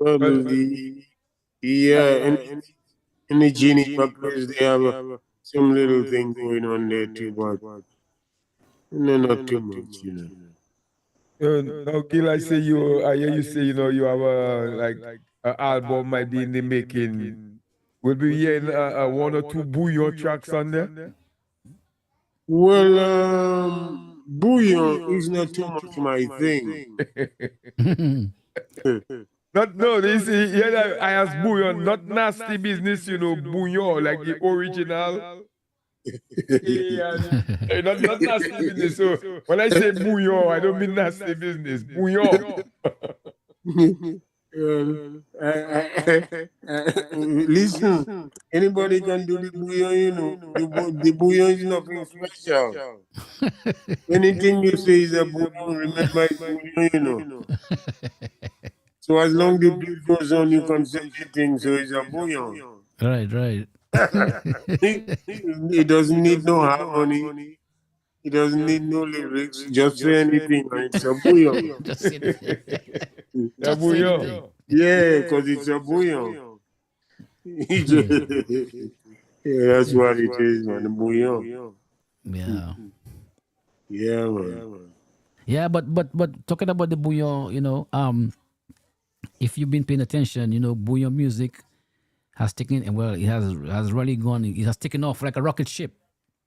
Well, yeah, in the Geneva place, they have some little thing going on there too, but not too much. now, Gil, I hear you say, you have an album might be in the making. Will be hearing one or two Bouillon tracks on there? Well, bouillon is not too much my thing. Not no, they see yeah, I ask Bouillon, not nasty business, Bouillon, like the original. Not nasty business. So when I say Bouillon, I don't mean nasty business. Bouillon. Well, listen, anybody can do the bouillon, The bouillon is nothing special. Anything you say is a bouillon, remember it's bouillon. So as long the beat goes on, you can say anything, so it's a bouillon. Right. It doesn't need no harmony. It doesn't need no lyrics. Just say anything, and it's a bouillon. Just say anything. Yeah, Just say anything. Bouillon. Yeah, because it's a bouillon. Yeah, that's what it is, man. The bouillon. Yeah. Yeah, man. Yeah, but talking about the bouillon, if you've been paying attention, bouillon music has taken it has really gone. It has taken off like a rocket ship.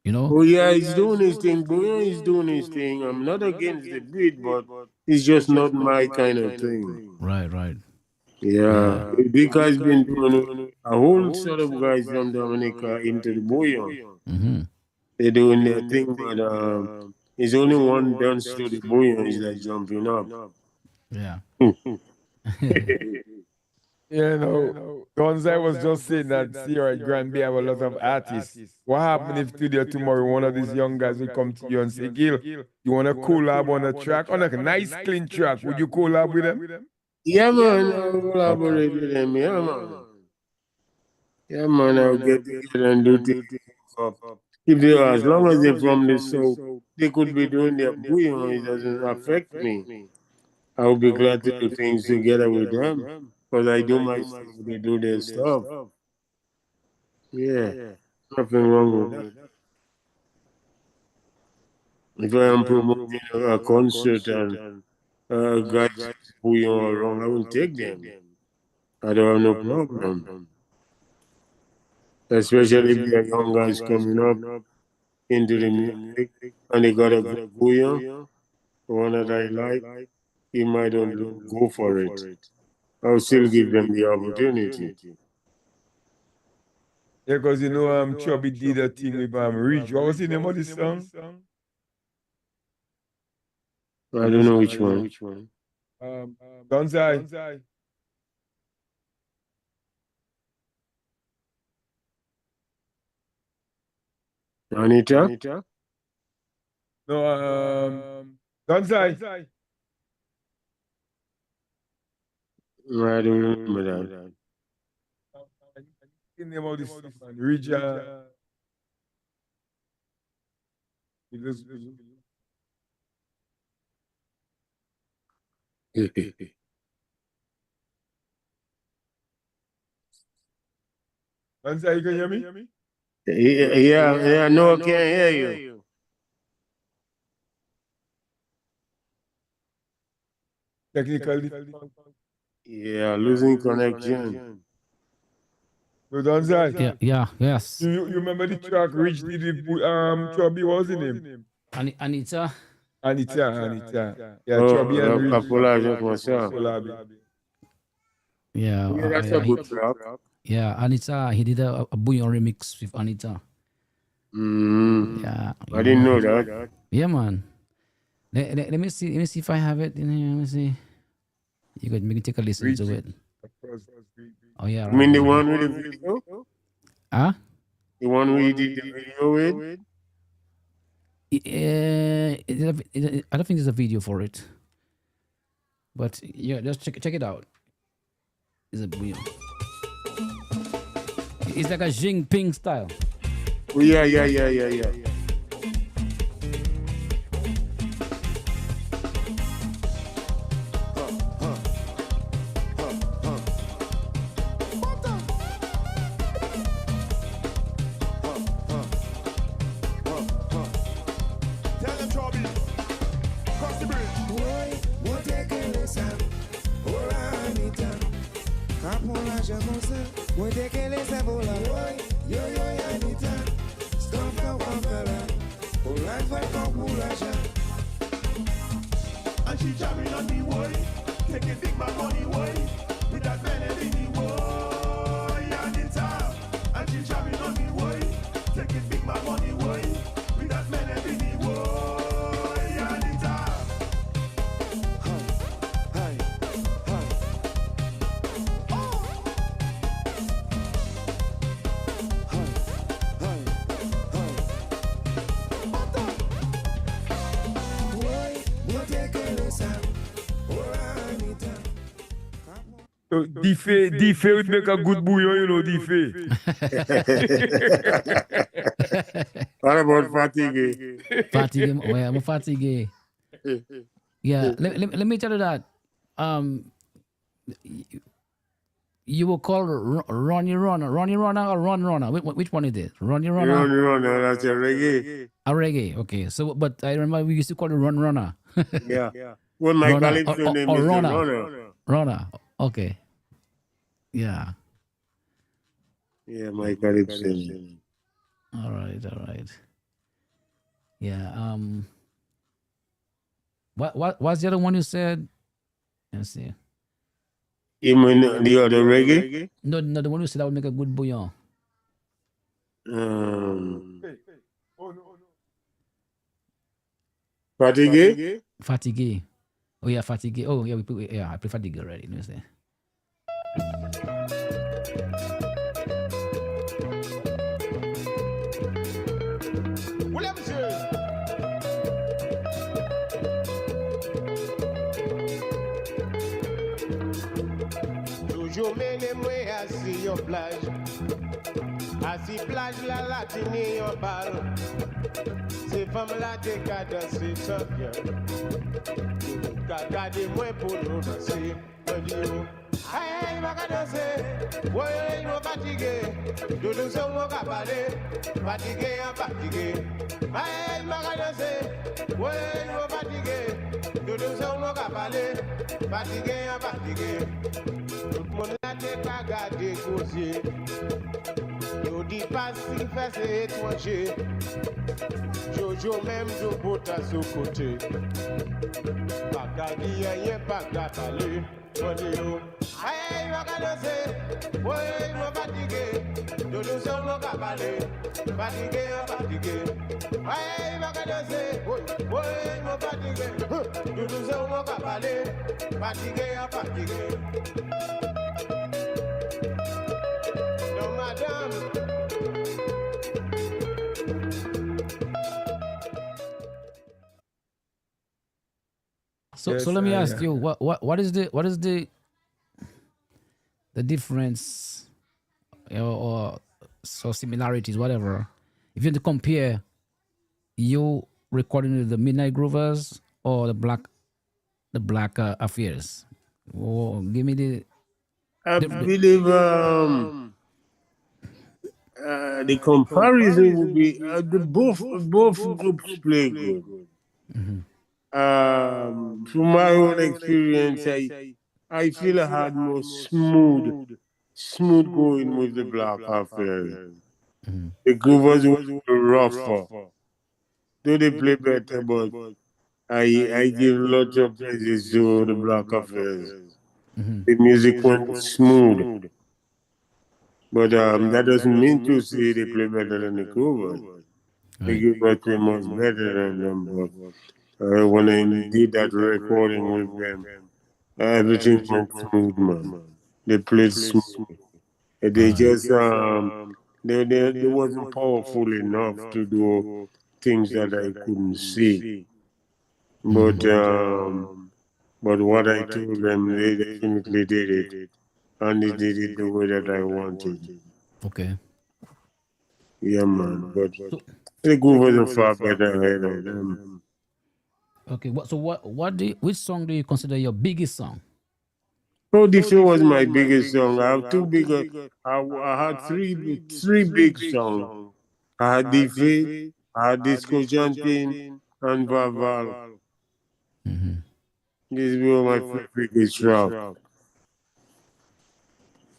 Oh, yeah, he's doing his thing. Bouillon is doing his thing. I'm not against the beat, but it's just not my kind of thing. Right. Yeah, Big has been doing a whole set of guys from Dominica into the bouillon. Mm-hmm. They're doing their thing, but it's only one dance to the bouillon is like jumping up. Yeah. Gonzai was just saying that Sierra Granby have a lot of artists. What happened if today or tomorrow one of these young guys will come to you and say, Gil, you want to collab on a track, on a nice clean track? Would you collab with them? Yeah, man, I'll collaborate with them. Yeah, man. Yeah, man, I'll get together and do things up. If they are, as long as they're from the south, they could be doing their bouillon. It doesn't affect me. I'll be glad to do things together with them. Because I do my stuff, they do their stuff. Yeah, nothing wrong with that. If I am promoting a concert and guys bouillon around, I will take them. I don't have no problem. Especially if there are young guys coming up into the music and they got a good bouillon, one that I like, he might don't go for it. I'll still give them the opportunity. Yeah, because Chubby did a thing with Ridge. What was the name of the song? I don't know which one. Gonzai. Anita? No, Gonzai. I don't remember that. The name of this song, man. Ridge. Gonzai, you can hear me? Yeah, no, I can't hear you. Technical. Yeah, losing connection. You don't say. Yes. You remember the track Rich did with Chubby, what was his name? Anita. Anita. Yeah, Oh, Chubby and Rich. apologize myself. Yeah. Yeah, that's a good track. Yeah, Anita. He did a Bouillon remix with Anita. Yeah. I didn't know that. Yeah, man. Let me see. Let me see if I have it in here. Let me see. You could maybe take a listen to it. Oh yeah. You Right. mean the one with the video? Huh? The one we did the video with? I don't think there's a video for it. But yeah, just check it out. It's a Bouillon. It's like a Jing Ping style. Oh, yeah. And she jamming on me, boy. Taking big back on the boy. With that melody, boy. Anita. And she jamming on me, boy. Taking big back on the boy. With that melody, boy. Anita. So Dife would make a good bouillon, you know, Dife. What about fatigue? Fatigue. Oh, yeah, I'm fatigue. Yeah. Let me tell you that. You will call Ronnie Runner or Run Runner. Which one is it? Ronnie Runner. Run, that's a reggae. A reggae. Okay. So, but I remember we used to call it Run Runner. Yeah. Well, my Runner, calypso name or is Runner. Runner. Runner. Okay. Yeah. Yeah, my calypso. All right. Yeah. What's the other one you said? Let's see. You mean the other reggae? No, the one you said that would make a good bouillon. Fatigue? Fatigue. Oh yeah, fatigue. Oh yeah, I play fatigue already. Let me see. William, monsieur. Toujours menez-moi assis yon plage. Assis plage la latine yon bal. Se femme la te ka danser sans bien. Ka gade moi pour nous danser. Moi di yo. Aïe, ma ka danser. Ouais, yo fatigué. Doudou son mo ka parler. Fatigué, fatigué. Aïe, ma ka danser. Ouais, yo fatigué. Doudou son mo ka parler. Fatigué, fatigué. Tout le monde la te ka gade causer. Yo di pas si fait c'est étranger. Jojo même jo bota sous côté. Pas qu'à dire rien, pas qu'à parler. Mon Dieu, aïe, va danser. Oui, moi fatigué. Dodo son mon ka parler. Fatigué, fatigué. Aïe, va danser. Oui, moi fatigué. Dodo son mon ka parler. Fatigué, fatigué. Non, madame. So let me ask you, what is the difference or so similarities, whatever, if you had to compare you recording with the Midnight Groovers or the Black Affairs? Oh, give me the. I believe the comparison would be the both groups play good. From my own experience, I feel I had more smooth going with the Black Affairs. The Groovers were rougher. Though they play better, but I give lots of praises to the Black Affairs. The music went smooth, but that doesn't mean to say they play better than the Groovers. The Right. Groovers play much better than them, but when I did that recording with them, everything went smooth, man. They played smooth. They just they wasn't powerful enough to do things that I couldn't see. But what I told them, they definitely did it, and they did it the way that I wanted. Okay. Yeah, man. But So the group wasn't far better ahead of them. okay. Which song do you consider your biggest song? Oh, this was my biggest song. I have two big. I had three big songs. I had Diffie, I had Disco Chanting, and Vaval. These were my biggest track.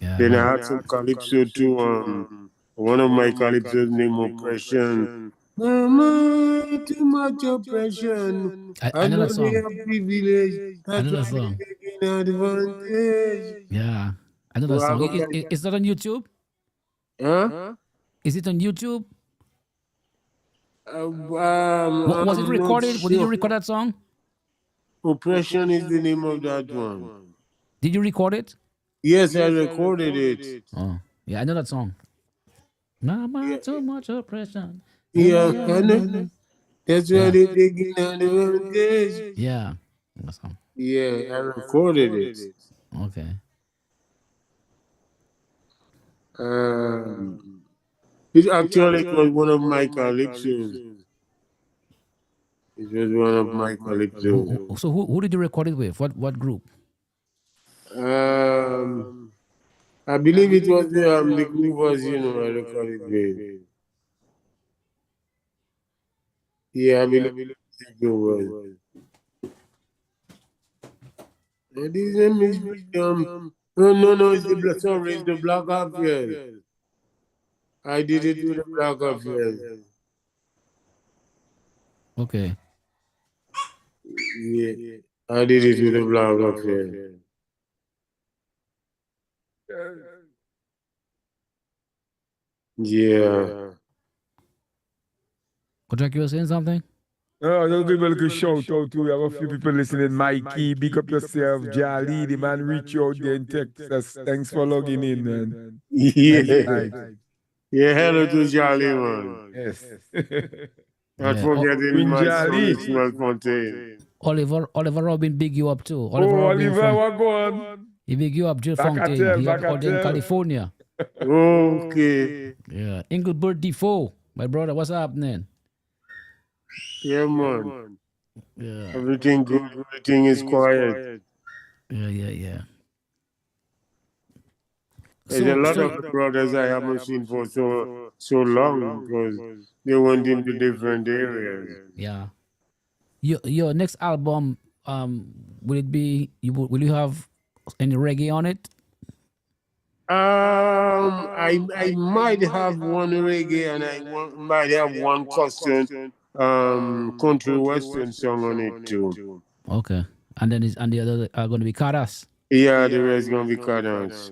Yeah, Then I man. had some calypso too. One of my calypsos named Oppression. Mama, too much oppression. I I know know that they song. have privilege. I That's know that why song. they're taking advantage. Yeah, I know that Well, song. Is that on YouTube? huh? Is it on YouTube? Was it I'm not recorded? Did you sure. record that song? Oppression is the name of that one. Did you record it? Yes, I recorded it. Oh, yeah, I know that song. Mama, Yeah, too much oppression. yeah, Yeah, I know. That's why yeah, they're taking advantage. yeah. That song. Yeah, I recorded it. Okay. Um, it actually was one of my calypsos. It was one of my calypsos. So who did you record it with? What group? Um, I believe it was the group was, I recorded with. Yeah, I believe the group was. His name is Oh no, it's the sorry, it's the Black Affairs. I did it with the Black Affairs. Okay. Yeah, I did it with the Black Affairs. Yeah. Kojak, you were saying something? Oh, just give a little shout out to we have a few people listening. Mikey, big up yourself. Jolly, the man reach out there in Texas. Thanks for logging in, man. Nice Yeah. vibes. Yeah, hello to Charlie, man. Yes. Not Yeah. forgetting Queen my son Jolly. Ismail Fontaine. Oliver Robin big you up too. Oliver Oh, Robin Oliver, from what going? he big you up, Jill Back at Fountain. them, He back out at there in them. California. Okay. Yeah. Engelbert Defoe. My brother, what's happening? Yeah, man. Yeah. Everything good. Everything is quiet. Yeah. There's a lot of brothers I haven't seen for so long because they went into different areas. yeah. Your next album, will it be will you have any reggae on it? I might have one reggae and might have one custom country western song on it too. Okay. And then and the other are gonna be Karas. Yeah, the rest gonna be cadence.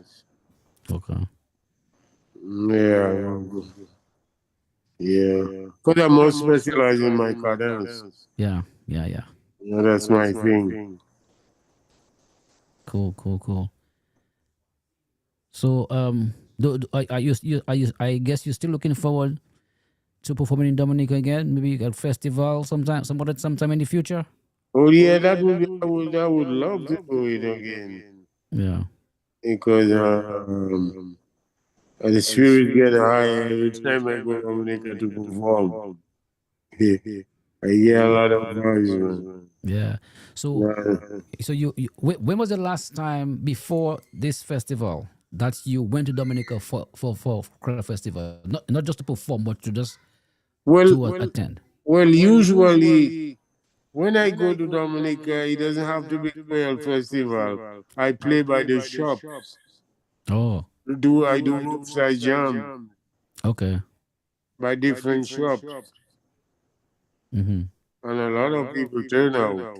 Okay. Yeah, yeah. Because I'm more specialized in my cadence. Yeah. Yeah, that's my thing. Cool. So I guess you're still looking forward to performing in Dominica again, maybe at festival sometime in the future. Oh yeah, that would be, I would love to do it again Yeah. because the spirit get higher every time I go Dominica to perform. I hear a lot of noise, man. Yeah. So when was the last time before this festival that you went to Dominica for Crowd Festival? Not just to perform, but to just Well, attend. usually When I go to Dominica, it doesn't have to be Creole Festival. I play by the shops. Oh, I do roadside jam okay. by different shops. Mm-hmm. And a lot of people turn out.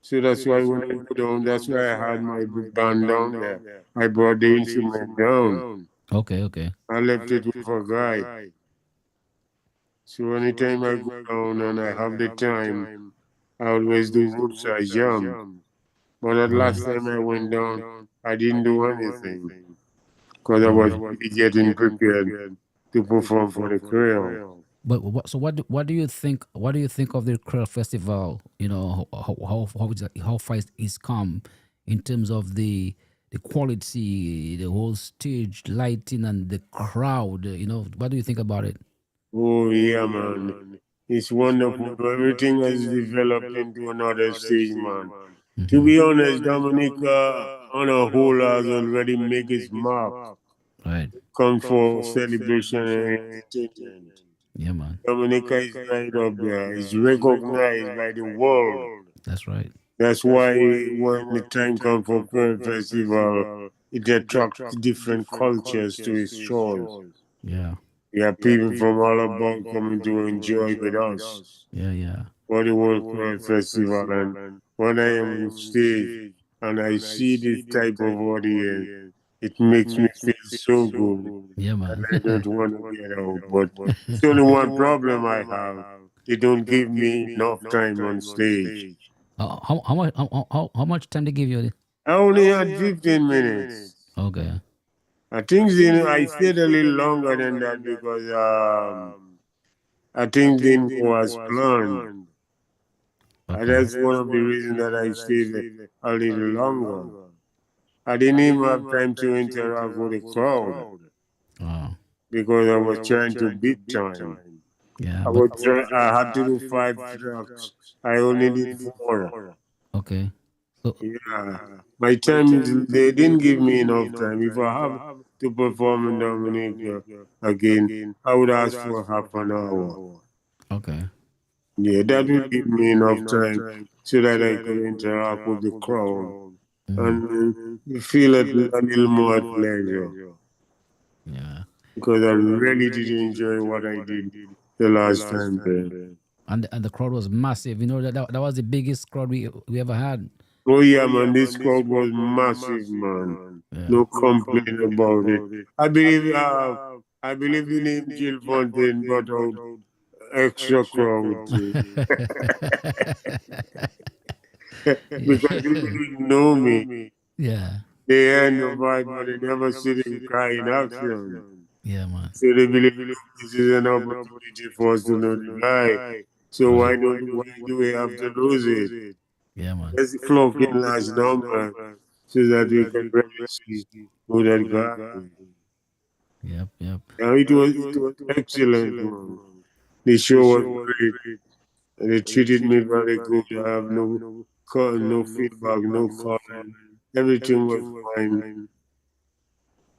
So that's why when I go down, that's why I had my big band down there. I brought the instrument down. Okay, okay. I left it with a guy. So anytime I go down and I have the time, I always do roadside jam. But that last time I went down, I didn't do anything because I was really getting prepared to perform for the Creole. But what do you think? What do you think of the Creole Festival? You know how far it's come in terms of the quality, the whole stage lighting, and the crowd. You know, what do you think about it? Oh, yeah, man. It's wonderful. Everything has developed into another stage, man. To be honest, Dominica on a whole has already made its mark. Right. Come for celebration and entertainment. Yeah, man. Dominica is right up there. It's recognized by the world. That's right. That's why when the time comes for Pearl Festival, it attracts different cultures to its shores. Yeah. We have people from all about coming to enjoy with us Yeah. Yeah. for the World Pearl Festival. And when I am on stage and I see this type of audience, it makes me feel so good. Yeah, And man. I don't want to get out. But it's only one problem I have. They don't give me enough time on stage. How much time they give you? I only had 15 minutes. Okay. I think I stayed a little longer than that because I think didn't go as planned. And Okay. that's one of the reasons that I stayed a little longer. I didn't even have time to interact with the crowd Oh. because I was trying to beat time. Yeah. I had to do 5 tracks. I only did 4. Okay. So Yeah. My time, they didn't give me enough time. If I have to perform in Dominica again, I would ask for half an hour. okay. Yeah, that would give me enough time so that I could interact with the crowd and feel a little more at leisure. Yeah. Because I really did enjoy what I did the last time there. And the crowd was massive. You know that was the biggest crowd we ever had. Oh yeah, man, this crowd was massive, man. Yeah. No complaint about it. I believe the name Jill Fontaine brought out extra crowd too. Because people didn't know me. Yeah. They had the vibe, but they never see the guy in action. Yeah, man. So they believe this is an opportunity for us to know the guy. So why do we have to lose it? Yeah, man. Let's flock in large number so that we can really see who that guy is. Yep. Yep. Now it was excellent, man. The show was great. And they treated me very good. I have no feedback, no comment. Everything was fine.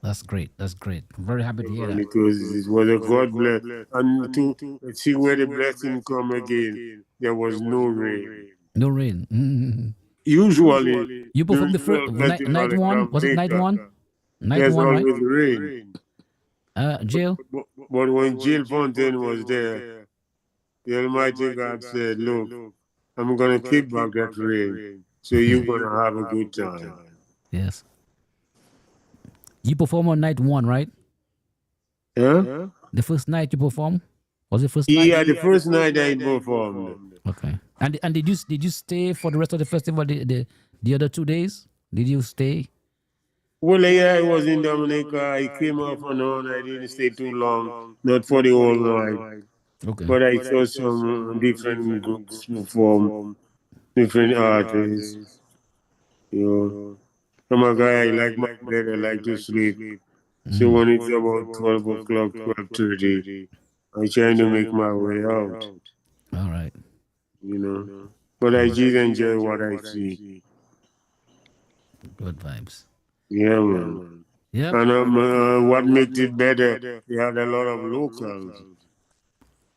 That's great. That's great. I'm very happy to hear And that. it was a God bless. And to see where the blessing come again, there was no rain. No rain. Mm-hmm. Usually, You performed the during first the festival night in one. Was it night Jamaica, one? Night there's one, right? always rain. Jill. But when Jill Fontaine was there, the Almighty God said, look, I'm going to keep back that rain, so you're going to have a good time. Yes. You perform on night one, right? Huh? The first night you perform? Was it first night? Yeah, the first night I performed. Okay. And did you stay for the rest of the festival? The other 2 days? Did you stay? Well, yeah, I was in Dominica. I came off and on. I didn't stay too long, not for the whole night. Okay. But I saw some different groups perform, different artists. You know, I'm a guy, I like my bed, I like to sleep. So when it's about 12 o'clock, 12:30, I'm trying to make my way out, All right. you know. But I did enjoy what I see. Good vibes. Yeah, man. Yep. And what makes it better, we had a lot of locals.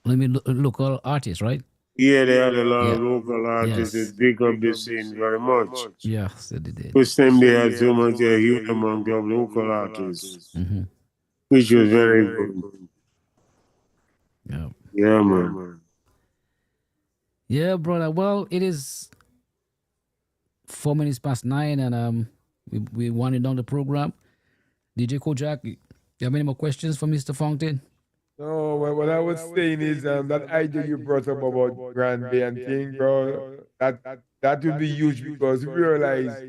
Local artists, right? Yeah, they had a lot Yeah. of local artists Yes. that big up the scene very much. Yes, they did. First time they had so much, a huge amount of local artists, Mm-hmm. which was very good. Yeah. Yeah, man. Yeah, brother. Well, it is 4 minutes past 9, and we winding down the program. DJ Kojak, you have any more questions for Mr. Fountain? No, what I was saying is that idea you brought up about Grand Bay and thing, bro, that will be huge because we realize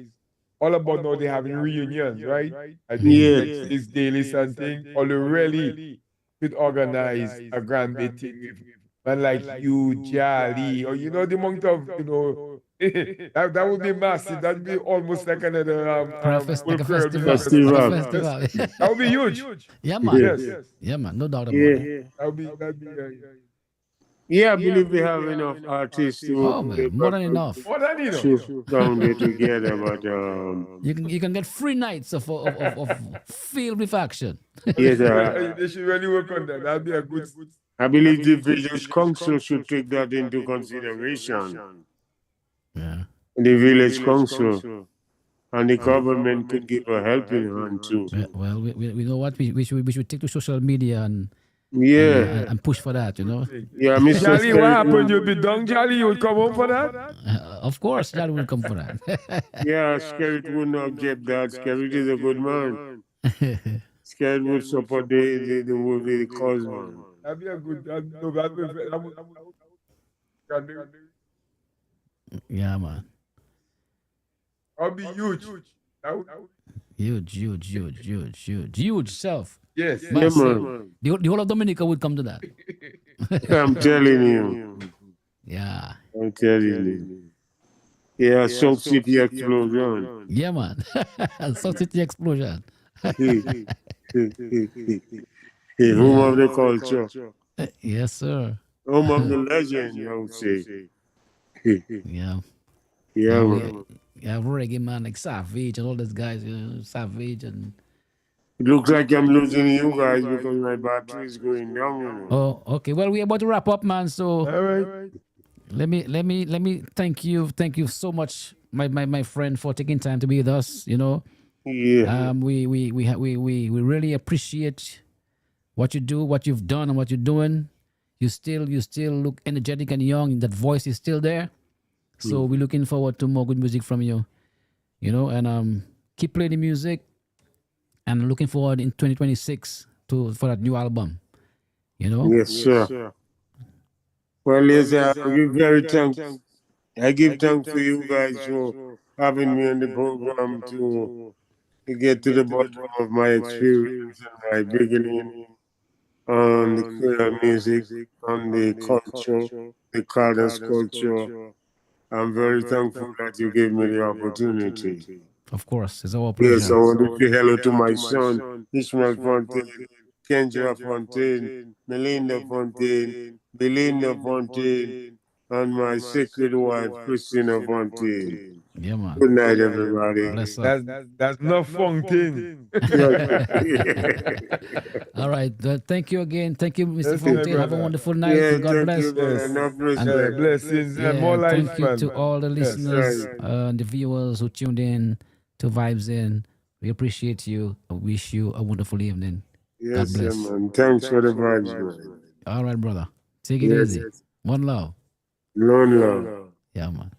all about now they having reunions, right? I think Yeah. next is daily something. Or they really could organize a Grand Bay thing with man like you, Jolly, or the amount of that would be massive. That'd be almost like another full Like a crowd festival. music Festival. Like a festival. festival. That would be huge. Yeah, man. Yes. Yeah, man. No doubt about it. Yeah. That'd be Yeah, I believe we have enough artists Oh, to man. More than enough. more than enough. shoot down there together, but You can get 3 nights of filled with action. yes, They should really work on that. That'd be a good. I believe the village council should take that into consideration. Yeah. The village council and the government could give a helping hand too. Well, we know what we should take to social media and Yeah, and push for that. yeah, Mr. Jolly, what happened? Skelly. You'd be done, Jolly. You would come home for that? Of course, that will come for that. Yeah, Skerrit would not get that. Skerrit is a good man. Skerrit would support the cause, man. That'd be a good. Yeah, man. That'd be huge. Huge self. Yes. Yeah, Massive. man. The whole of Dominica would come to that. I'm telling you. Yeah. I'm telling you. Yeah, South City explosion. Yeah, man. South City explosion. Home of the culture. Yes, sir. Home of the legend, I would say. Yeah. Yeah, man. Yeah, reggae man like Savage and all those guys, Savage and It looks like I'm losing you guys because my battery is going down. oh, okay. Well, we're about to wrap up, man. So All right. let me thank you so much, my friend, for taking time to be with us. Yeah. We really appreciate what you do, what you've done, and what you're doing. You still look energetic and young. That voice is still there. So we're looking forward to more good music from you. And keep playing the music. And looking forward in 2026 for that new album. Yes, sir. Well, yes, I give thanks to you guys for having me on the program to get to the bottom of my experience and my beginning on the queer music, on the culture, the Carter's culture. I'm very thankful that you gave me the opportunity. Of course, it's our pleasure. Yes, I want to say hello to my son, Ishmael Fontaine, Kendra Fontaine, Melinda Fontaine, Belinda Fontaine, and my sacred wife, Christina Fontaine. Yeah, man. Good night, everybody. Bless up. That's no fun thing. All right. Thank you again. Thank you, Mr. Thank you, Fontaine. Have a brother. wonderful night. Yeah, God bless. thank you, brother. Enough Yeah, respect. blessings and Yeah, more and life, thank you man. to all the listeners, right. the viewers who tuned in to Vibes In. We appreciate you. I wish you a wonderful evening. Yes, bless. man. Thanks for the vibes, man. All right, brother. Take it Yes. easy. One love. Lone love. Yeah, man.